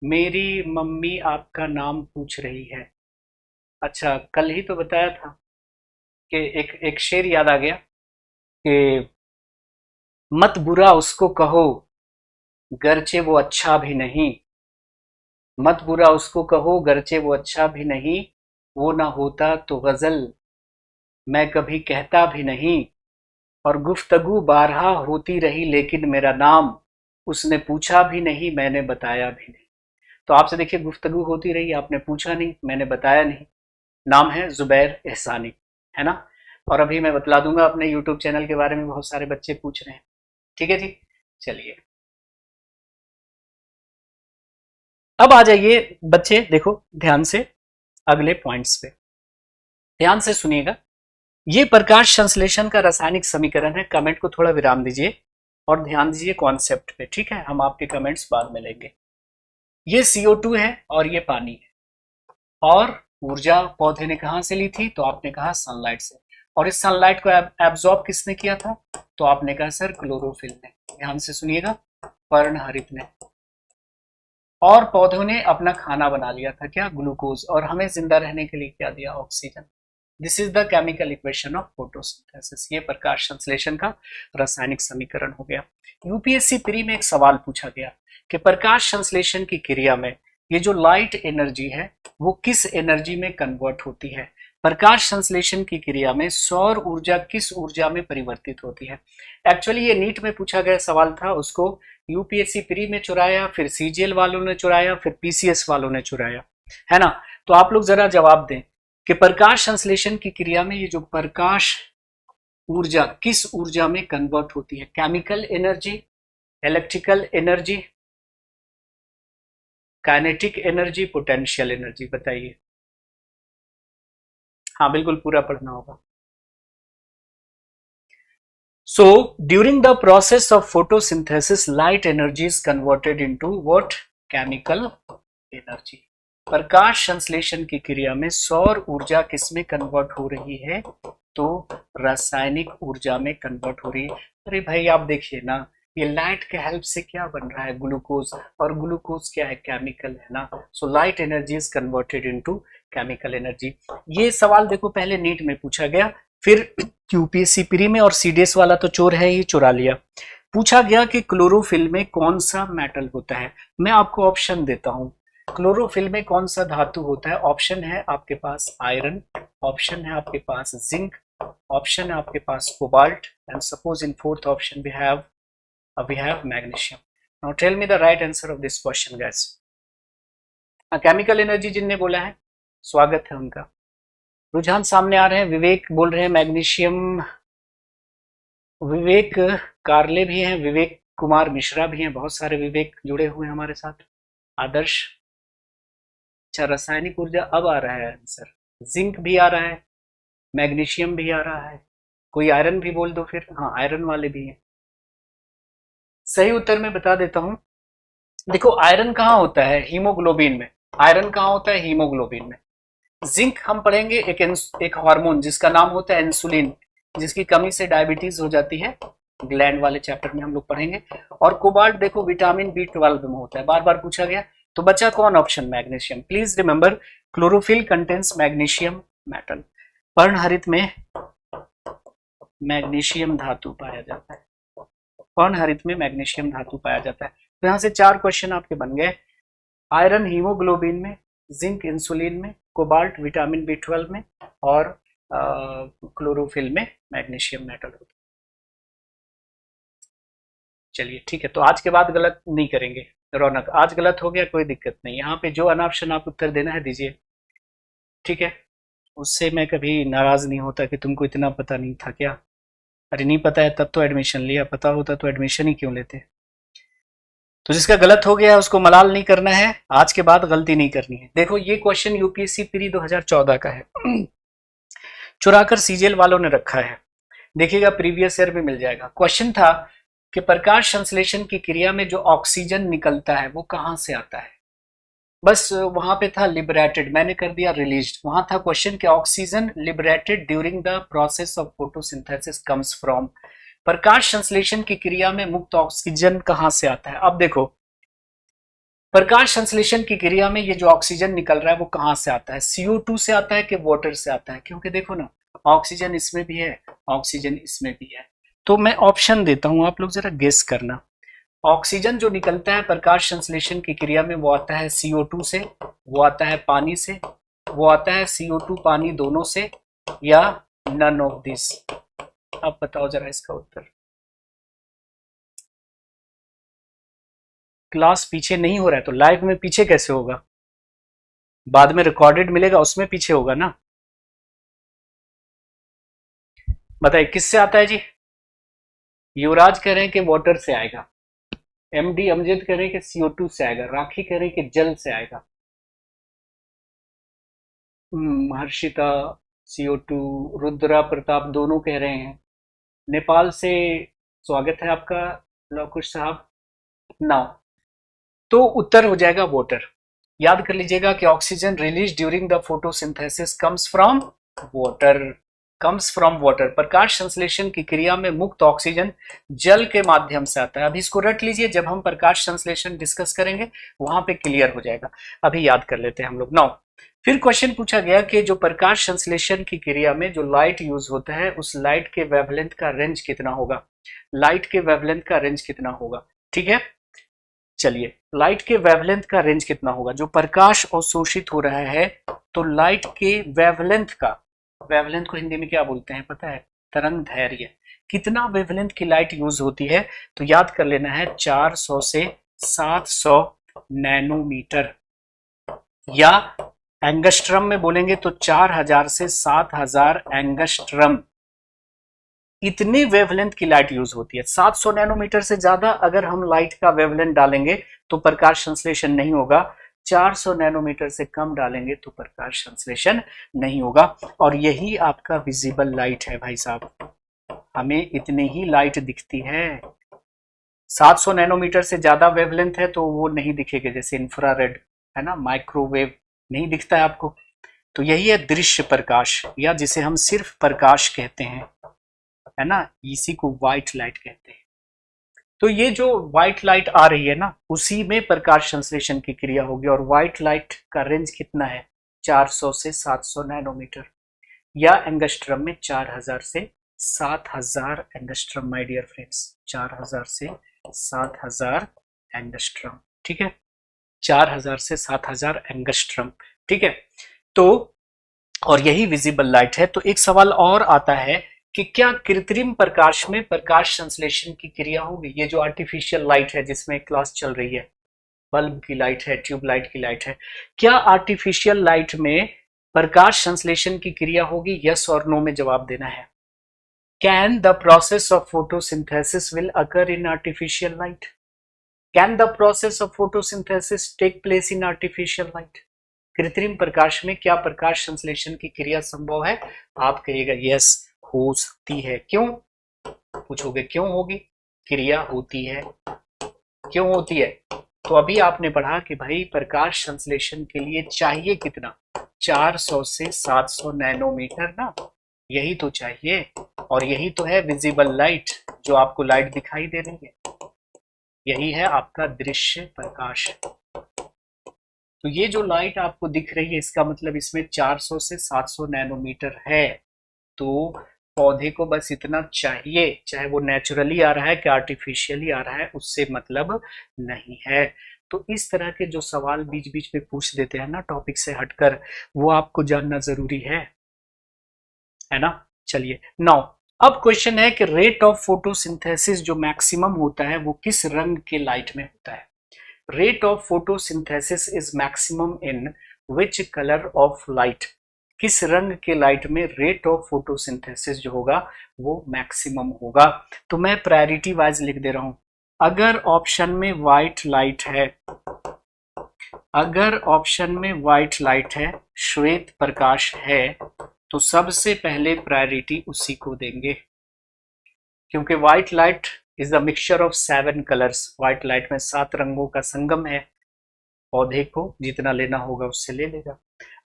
[SPEAKER 1] मेरी मम्मी आपका नाम पूछ रही है। अच्छा, कल ही तो बताया था कि एक शेर याद आ गया कि मत बुरा उसको कहो गरचे वो अच्छा भी नहीं, मत बुरा उसको कहो गरचे वो अच्छा भी नहीं, वो ना होता तो गजल मैं कभी कहता भी नहीं, और गुफ्तगू बारहा होती रही लेकिन मेरा नाम उसने पूछा भी नहीं मैंने बताया भी नहीं। तो आपसे देखिए, गुफ्तगू होती रही, आपने पूछा नहीं, मैंने बताया नहीं। नाम है जुबैर एहसानी, है ना। और अभी मैं बतला दूंगा अपने यूट्यूब चैनल के बारे में, बहुत सारे बच्चे पूछ रहे हैं। ठीक है जी, चलिए अब आ जाइए बच्चे, देखो ध्यान से अगले पॉइंट्स पे ध्यान से सुनिएगा। ये प्रकाश संश्लेषण का रासायनिक समीकरण है। कमेंट को थोड़ा विराम दीजिए और ध्यान दीजिए कॉन्सेप्ट पे, ठीक है। हम आपके कमेंट्स बाद में लेंगे। ये CO2 है और ये पानी है, और ऊर्जा पौधे ने कहां से ली थी, तो आपने कहा सनलाइट से। और इस सनलाइट को एब्जॉर्ब किसने किया था, तो आपने कहा सर क्लोरोफिल ने। ध्यान से सुनिएगा, पर्णहरित ने। और पौधों ने अपना खाना बना लिया था, क्या, ग्लूकोज, और हमें जिंदा रहने के लिए क्या दिया, oxygen. This is the chemical equation of photosynthesis. ये प्रकाश संश्लेषण का रासायनिक समीकरण हो गया। यूपीएससी प्री में एक सवाल पूछा गया कि प्रकाश संश्लेषण की क्रिया में ये जो लाइट एनर्जी है वो किस एनर्जी में कन्वर्ट होती है। प्रकाश संश्लेषण की क्रिया में सौर ऊर्जा किस ऊर्जा में परिवर्तित होती है। एक्चुअली ये नीट में पूछा गया सवाल था, उसको यूपीएससी प्री में चुराया, फिर सीजीएल वालों ने चुराया, फिर पीसीएस वालों ने चुराया, है ना। तो आप लोग जरा जवाब दें कि प्रकाश संश्लेषण की क्रिया में ये जो प्रकाश ऊर्जा किस ऊर्जा में कन्वर्ट होती है, chemical energy, electrical energy, kinetic energy, potential energy, बताइए। हाँ बिल्कुल पूरा पढ़ना होगा। So during the process of photosynthesis, light energy is converted into what? Chemical energy. प्रकाश संश्लेषण की क्रिया में सौर ऊर्जा किसमें कन्वर्ट हो रही है, तो रासायनिक ऊर्जा में कन्वर्ट हो रही है। अरे भाई आप देखिए ना, ये लाइट के हेल्प से क्या बन रहा है, ग्लूकोज, और ग्लूकोज क्या है, केमिकल है ना। So light energy is converted into chemical energy. ये सवाल देखो पहले नीट में पूछा गया, फिर यूपीएससी प्री में, और सीडीएस वाला तो चोर है ही, चुरा लिया। पूछा गया कि क्लोरोफिल में कौन सा मेटल होता है। मैं आपको ऑप्शन देता हूं, क्लोरोफिल में कौन सा धातु होता है। ऑप्शन है आपके पास आयरन, ऑप्शन है आपके पास जिंक, ऑप्शन है आपके पास cobalt, and suppose in fourth option we have magnesium. Now tell me the right answer of this question guys. Chemical energy जिनने बोला है स्वागत है उनका। रुझान सामने आ रहे हैं, विवेक बोल रहे हैं मैग्नीशियम, विवेक कारले भी हैं, विवेक कुमार मिश्रा भी हैं, बहुत सारे विवेक जुड़े हुए हैं हमारे साथ। आदर्श, अच्छा रासायनिक ऊर्जा अब आ रहा है आंसर, जिंक भी आ रहा है, मैग्नीशियम भी आ रहा है, कोई आयरन भी बोल दो फिर। हाँ आयरन वाले भी हैं। सही उत्तर मैं बता देता हूं, देखो आयरन कहाँ होता है, हीमोग्लोबिन में। आयरन कहाँ होता है, हीमोग्लोबिन में। जिंक हम पढ़ेंगे एक हार्मोन जिसका नाम होता है इंसुलिन, जिसकी कमी से डायबिटीज हो जाती है, ग्लैंड वाले चैप्टर में हम लोग पढ़ेंगे। और कोबाल्ट देखो विटामिन B12 में होता है, बार बार पूछा गया। तो बचा कौन option, magnesium. Please remember chlorophyll contains magnesium metal. पर्णहरित में मैग्नीशियम धातु पाया जाता है, पर्णहरित में मैग्नीशियम धातु पाया जाता है। तो यहाँ से 4 क्वेश्चन आपके बन गए, आयरन हीमोग्लोबिन में, जिंक इंसुलिन में, कोबाल्ट विटामिन B12 में, और क्लोरोफिल में मैग्नीशियम मेटल होता है। चलिए ठीक है, तो आज के बाद गलत नहीं करेंगे रौनक, आज गलत हो गया कोई दिक्कत नहीं, यहाँ पे जो अनाप्शन आप उत्तर देना है दीजिए, ठीक है। उससे मैं कभी नाराज नहीं होता कि तुमको इतना पता नहीं था क्या। अरे नहीं पता है तब तो एडमिशन लिया, पता होता तो एडमिशन ही क्यों लेते। तो जिसका गलत हो गया उसको मलाल नहीं करना है, आज के बाद गलती नहीं करनी है। देखो ये क्वेश्चन यूपीएससी प्री 2014 का है, चुराकर सीजीएल वालों ने रखा है, देखिएगा प्रीवियस ईयर में मिल जाएगा। क्वेश्चन था कि प्रकाश संश्लेषण की क्रिया में जो ऑक्सीजन निकलता है वो कहां से आता है। बस वहां पे था लिबरेटेड, मैंने कर दिया रिलीज्ड। वहां था क्वेश्चन कि oxygen liberated during the process of photosynthesis comes from. प्रकाश संश्लेषण की क्रिया में मुक्त ऑक्सीजन कहां से आता है। अब देखो प्रकाश संश्लेषण की क्रिया में ये जो ऑक्सीजन निकल रहा है वो कहाँ से आता है, CO2 से आता है कि वाटर से आता है? क्योंकि देखो ना, ऑक्सीजन इसमें भी है, ऑक्सीजन इसमें भी है। तो मैं ऑप्शन देता हूं, आप लोग जरा गेस करना। ऑक्सीजन जो निकलता है प्रकाश संश्लेषण की क्रिया में वो आता है CO2 से, वो आता है पानी से, वो आता है CO2 पानी दोनों से, या नन ऑफ दिस? अब बताओ जरा इसका उत्तर। क्लास पीछे नहीं हो रहा है तो लाइव में पीछे कैसे होगा? बाद में रिकॉर्डेड मिलेगा उसमें पीछे होगा ना। बताइए किससे आता है जी? युवराज कह रहे हैं कि वाटर से आएगा, MD अमजद कह रहे हैं कि CO2 से आएगा, राखी कह रहे हैं कि जल से आएगा, हर्षिता CO2, रुद्रा प्रताप दोनों कह रहे हैं। नेपाल से स्वागत है आपका लौकुश साहब। नाउ तो उत्तर हो जाएगा वाटर। याद कर लीजिएगा कि oxygen release during the photosynthesis comes from water, comes from water. प्रकाश संश्लेषण की क्रिया में मुक्त ऑक्सीजन जल के माध्यम से आता है। अभी इसको रट लीजिए, जब हम प्रकाश संश्लेषण डिस्कस करेंगे वहां पे क्लियर हो जाएगा। अभी याद कर लेते हैं हम लोग। नाउ फिर क्वेश्चन पूछा गया कि जो प्रकाश संश्लेषण की क्रिया में जो लाइट यूज होता है उस लाइट के वेवलेंथ का रेंज कितना होगा? लाइट के वेवलेंथ का रेंज कितना होगा? ठीक है, चलिए लाइट के वेवलेंथ का रेंज कितना होगा? जो प्रकाश अवशोषित हो रहा है तो लाइट के वेवलेंथ का, वेवलेंथ को हिंदी में क्या बोलते हैं पता है? तरंग दैर्घ्य। कितना वेवलेंथ की लाइट यूज होती है? तो याद कर लेना है 400 से 700 नैनोमीटर, या एंगस्ट्रम में बोलेंगे तो 4000 से 7000 एंगस्ट्रम। इतने वेवलेंथ की लाइट यूज होती है। 700 नैनोमीटर से ज्यादा अगर हम लाइट का वेवलेंथ डालेंगे तो प्रकाश संश्लेषण नहीं होगा, 400 नैनोमीटर से कम डालेंगे तो प्रकाश संश्लेषण नहीं होगा। और यही आपका विजिबल लाइट है भाई साहब, हमें इतनी ही लाइट दिखती है। 700 नैनोमीटर से ज्यादा वेवलेंथ है तो वो नहीं दिखेगा, जैसे इंफ्रारेड है ना, माइक्रोवेव नहीं दिखता है आपको। तो यही है दृश्य प्रकाश, या जिसे हम सिर्फ प्रकाश कहते हैं, है ना, इसी को व्हाइट लाइट कहते हैं। तो ये जो व्हाइट लाइट आ रही है ना, उसी में प्रकाश संश्लेषण की क्रिया होगी। और व्हाइट लाइट का रेंज कितना है? 400 से 700 नैनोमीटर, या एंगस्ट्रम में 4000 से 7000 एंगस्ट्रम माय डियर फ्रेंड्स, 4000 से 7000 एंगस्ट्रम। ठीक है, 4000 से 7000 एंगस्ट्रम। ठीक है, तो और यही विजिबल लाइट है। तो एक सवाल और आता है कि क्या कृत्रिम प्रकाश में प्रकाश संश्लेषण की क्रिया होगी? ये जो आर्टिफिशियल लाइट है जिसमें क्लास चल रही है, बल्ब की लाइट है, ट्यूब लाइट की लाइट है, क्या आर्टिफिशियल लाइट में प्रकाश संश्लेषण की क्रिया होगी? यस और नो में जवाब देना है। Can the process of photosynthesis will occur in artificial light? Can the process of photosynthesis take place in artificial light? कृत्रिम प्रकाश में क्या प्रकाश संश्लेषण की क्रिया संभव है? आप कहिएगा यस हो सकती है। क्यों पूछोगे? क्यों होगी? क्रिया होती है। क्यों होती है? तो अभी आपने पढ़ा कि भाई प्रकाश संश्लेषण के लिए चाहिए कितना? 400 से 700 नैनोमीटर ना, यही तो चाहिए। और यही तो है विजिबल लाइट, जो आपको लाइट दिखाई दे रही है, यही है आपका दृश्य प्रकाश। तो ये जो लाइट आपको दिख रही है इसका मतलब इसमें 400 से 700 नैनोमीटर है। तो पौधे को बस इतना चाहिए, चाहे वो नेचुरली आ रहा है कि आर्टिफिशियली आ रहा है, उससे मतलब नहीं है। तो इस तरह के जो सवाल बीच बीच में पूछ देते हैं ना टॉपिक से हटकर, वो आपको जानना जरूरी है ना। चलिए नाउ अब क्वेश्चन है कि रेट ऑफ फोटोसिंथेसिस जो मैक्सिमम होता है वो किस रंग के लाइट में होता है? Rate of photosynthesis is maximum in which colour of light? किस रंग के लाइट में रेट ऑफ फोटोसिंथेसिस जो होगा वो मैक्सिमम होगा? तो मैं प्रायोरिटी वाइज लिख दे रहा हूं। अगर ऑप्शन में व्हाइट लाइट है, अगर ऑप्शन में व्हाइट लाइट है, श्वेत प्रकाश है, तो सबसे पहले प्रायोरिटी उसी को देंगे, क्योंकि white light is the mixture of 7 colours. White light में 7 रंगों का संगम है, पौधे को जितना लेना होगा उससे ले लेगा।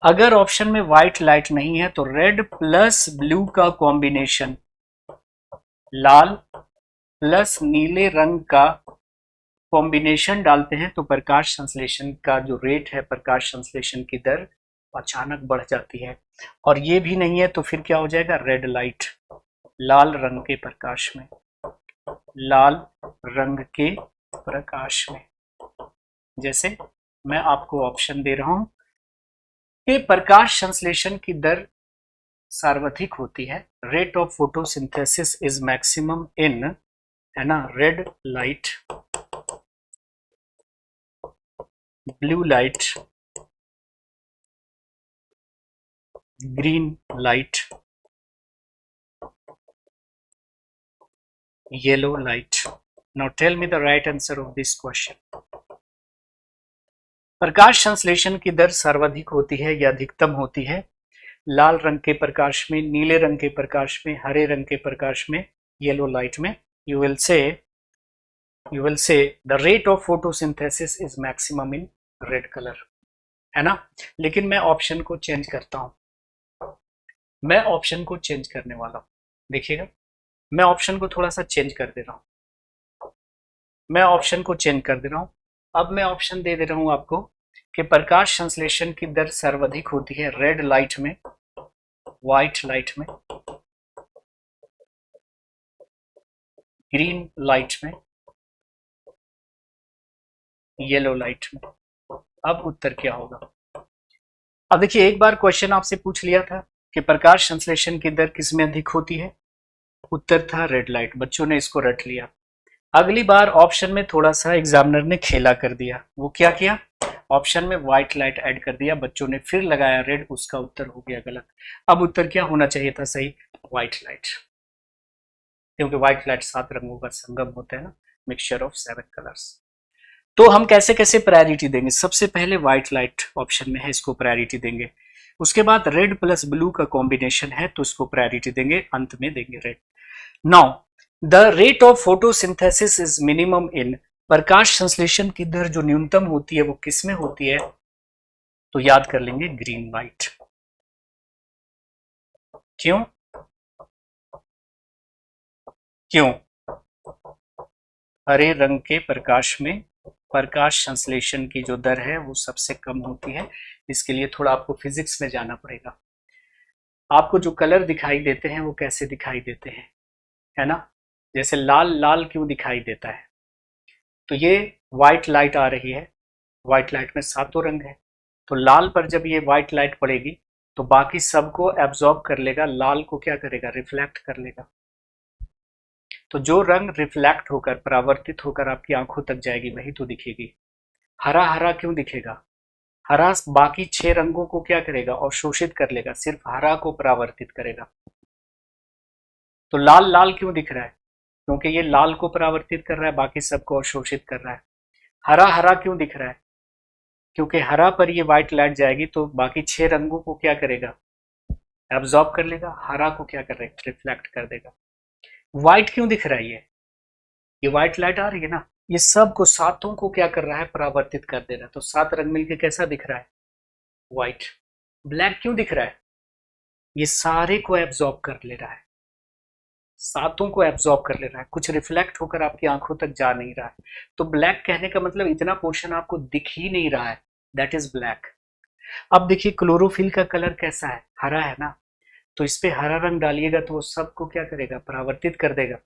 [SPEAKER 1] अगर ऑप्शन में व्हाइट लाइट नहीं है तो रेड प्लस ब्लू का कॉम्बिनेशन, लाल प्लस नीले रंग का कॉम्बिनेशन डालते हैं तो प्रकाश संश्लेषण का जो रेट है, प्रकाश संश्लेषण की दर अचानक बढ़ जाती है। और ये भी नहीं है तो फिर क्या हो जाएगा, रेड लाइट, लाल रंग के प्रकाश में, लाल रंग के प्रकाश में। जैसे मैं आपको ऑप्शन दे रहा हूं कि प्रकाश संश्लेषण की दर सर्वाधिक होती है, rate of photosynthesis is maximum in, है ना, red light, blue light, green light, yellow light. Now tell me the right answer of this question. प्रकाश संश्लेषण की दर सर्वाधिक होती है या अधिकतम होती है लाल रंग के प्रकाश में, नीले रंग के प्रकाश में, हरे रंग के प्रकाश में, येलो लाइट में। यू विल से the rate of photosynthesis is maximum in red colour, है ना। लेकिन मैं ऑप्शन को चेंज करता हूं, मैं ऑप्शन को चेंज करने वाला हूं। देखिएगा, मैं ऑप्शन को थोड़ा सा चेंज कर दे रहा हूं, मैं ऑप्शन को चेंज कर दे रहा हूं। अब मैं ऑप्शन दे रहा हूं आपको कि प्रकाश संश्लेषण की दर सर्वाधिक होती है रेड लाइट में, व्हाइट लाइट में, ग्रीन लाइट में, येलो लाइट में। अब उत्तर क्या होगा? अब देखिए, एक बार क्वेश्चन आपसे पूछ लिया था कि प्रकाश संश्लेषण की दर किस में अधिक होती है, उत्तर था रेड लाइट, बच्चों ने इसको रट लिया। अगली बार ऑप्शन में थोड़ा सा एग्जामिनर ने खेला कर दिया। वो क्या किया, ऑप्शन में व्हाइट लाइट ऐड कर दिया, बच्चों ने फिर लगाया रेड, उसका उत्तर हो गया गलत। अब उत्तर क्या होना चाहिए था सही, व्हाइट लाइट, क्योंकि व्हाइट लाइट 7 रंगों का संगम होता है ना, मिक्सचर ऑफ 7 कलर्स। तो हम कैसे कैसे प्रायोरिटी देंगे, सबसे पहले व्हाइट लाइट ऑप्शन में है, इसको प्रायोरिटी देंगे। उसके बाद रेड प्लस ब्लू का कॉम्बिनेशन है तो इसको प्रायोरिटी देंगे, अंत में देंगे red. Now the rate of photosynthesis is minimum in, प्रकाश संश्लेषण की दर जो न्यूनतम होती है वो किस में होती है, तो याद कर लेंगे ग्रीन लाइट। क्यों क्यों हरे रंग के प्रकाश में प्रकाश संश्लेषण की जो दर है वो सबसे कम होती है। इसके लिए थोड़ा आपको फिजिक्स में जाना पड़ेगा। आपको जो कलर दिखाई देते हैं वो कैसे दिखाई देते हैं, है ना, जैसे लाल लाल क्यों दिखाई देता है, तो ये व्हाइट लाइट आ रही है, व्हाइट लाइट में 7 रंग है, तो लाल पर जब ये व्हाइट लाइट पड़ेगी तो बाकी सबको एब्जॉर्ब कर लेगा, लाल को क्या करेगा, रिफ्लेक्ट कर लेगा। तो जो रंग रिफ्लेक्ट होकर, परावर्तित होकर आपकी आंखों तक जाएगी वही तो दिखेगी। हरा हरा क्यों दिखेगा, हरा बाकी 6 रंगों को क्या करेगा, अवशोषित कर लेगा, सिर्फ हरा को परावर्तित करेगा। तो लाल लाल क्यों दिख रहा है, क्योंकि ये लाल को परावर्तित कर रहा है, बाकी सबको अवशोषित कर रहा है। हरा हरा क्यों दिख रहा है, क्योंकि हरा पर ये व्हाइट लाइट जाएगी तो बाकी 6 रंगों को क्या करेगा, एब्जॉर्ब कर लेगा, हरा को क्या करेगा, रिफ्लेक्ट कर देगा। व्हाइट क्यों दिख रहा है, ये व्हाइट लाइट आ रही है ना, ये सब को 7 को क्या कर रहा है, परावर्तित कर दे रहा है, तो 7 रंग मिलके कैसा दिख रहा है, व्हाइट। ब्लैक क्यों दिख रहा है, ये सारे को एब्जॉर्ब कर ले रहा है, 7 को एब्जॉर्ब कर ले रहा है, कुछ रिफ्लेक्ट होकर आपकी आंखों तक जा नहीं रहा है। तो ब्लैक कहने का मतलब इतना पोर्शन आपको दिख ही नहीं रहा है, दैट इज ब्लैक। अब देखिए क्लोरोफिल का कलर कैसा है, हरा है ना, तो इस पे हरा रंग डालिएगा तो वो सबको क्या करेगा, परावर्तित कर देगा।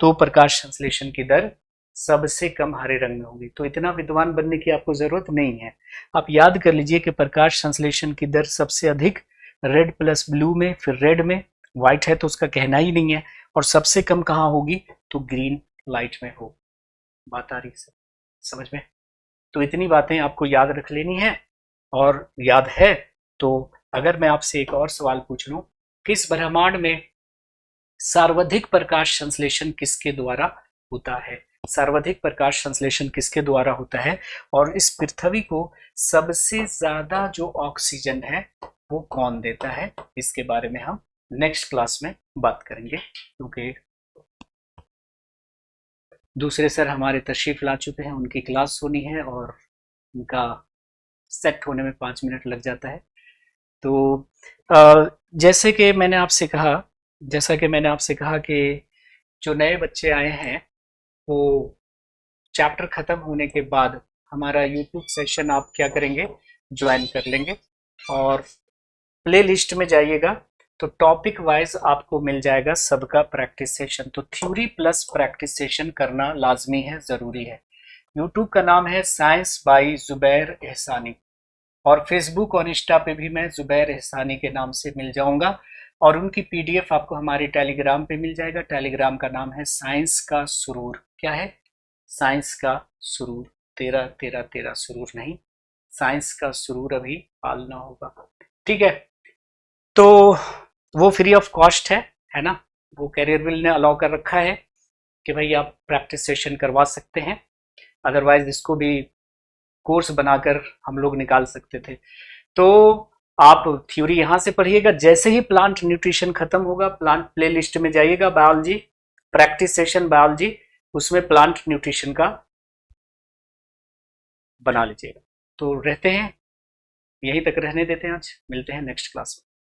[SPEAKER 1] तो प्रकाश संश्लेषण की दर सबसे कम हरे रंग में होगी। तो इतना विद्वान बनने की आपको जरूरत नहीं है, आप याद कर लीजिए कि प्रकाश संश्लेषण की दर सबसे अधिक रेड प्लस ब्लू में, फिर रेड में, व्हाइट है तो उसका कहना ही नहीं है, और सबसे कम कहाँ होगी, तो ग्रीन लाइट में हो। बात आ रही है समझ में? तो इतनी बातें आपको याद रख लेनी है, और याद है तो अगर मैं आपसे एक और सवाल पूछ लूं, किस ब्रह्मांड में सर्वाधिक प्रकाश संश्लेषण किसके द्वारा होता है, सर्वाधिक प्रकाश संश्लेषण किसके द्वारा होता है, और इस पृथ्वी को सबसे ज्यादा जो ऑक्सीजन है वो कौन देता है, इसके बारे में हम नेक्स्ट क्लास में बात करेंगे, क्योंकि दूसरे सर हमारे तशरीफ ला चुके हैं, उनकी क्लास होनी है और उनका सेट होने में 5 मिनट लग जाता है। तो जैसा कि मैंने आपसे कहा कि जो नए बच्चे आए हैं वो चैप्टर खत्म होने के बाद हमारा यूट्यूब सेशन आप क्या करेंगे, ज्वाइन कर लेंगे। और प्ले लिस्ट में जाइएगा तो टॉपिक वाइज आपको मिल जाएगा सबका प्रैक्टिस सेशन। तो थ्योरी प्लस प्रैक्टिस सेशन करना लाजमी है, ज़रूरी है। यूट्यूब का नाम है साइंस बाई जुबैर एहसानी, और फेसबुक और इंस्टा पे भी मैं जुबैर एहसानी के नाम से मिल जाऊंगा। और उनकी पीडीएफ आपको हमारे टेलीग्राम पे मिल जाएगा। टेलीग्राम का नाम है साइंस का सुरूर। क्या है? साइंस का सुरूर। तेरा तेरा तेरा सुरूर नहीं, साइंस का सुरूर अभी पालना होगा। ठीक है, तो वो फ्री ऑफ कॉस्ट है ना। वो कैरियरविल ने अलाउ कर रखा है कि भाई आप प्रैक्टिस सेशन करवा सकते हैं, अदरवाइज इसको भी कोर्स बनाकर हम लोग निकाल सकते थे। तो आप थ्योरी यहाँ से पढ़िएगा, जैसे ही प्लांट न्यूट्रिशन खत्म होगा प्लांट प्ले लिस्ट में जाइएगा, बायोलॉजी प्रैक्टिस सेशन बायोलॉजी, उसमें प्लांट न्यूट्रिशन का बना लीजिएगा। तो रहते हैं, यहीं तक रहने देते हैं, आज मिलते हैं नेक्स्ट क्लास में।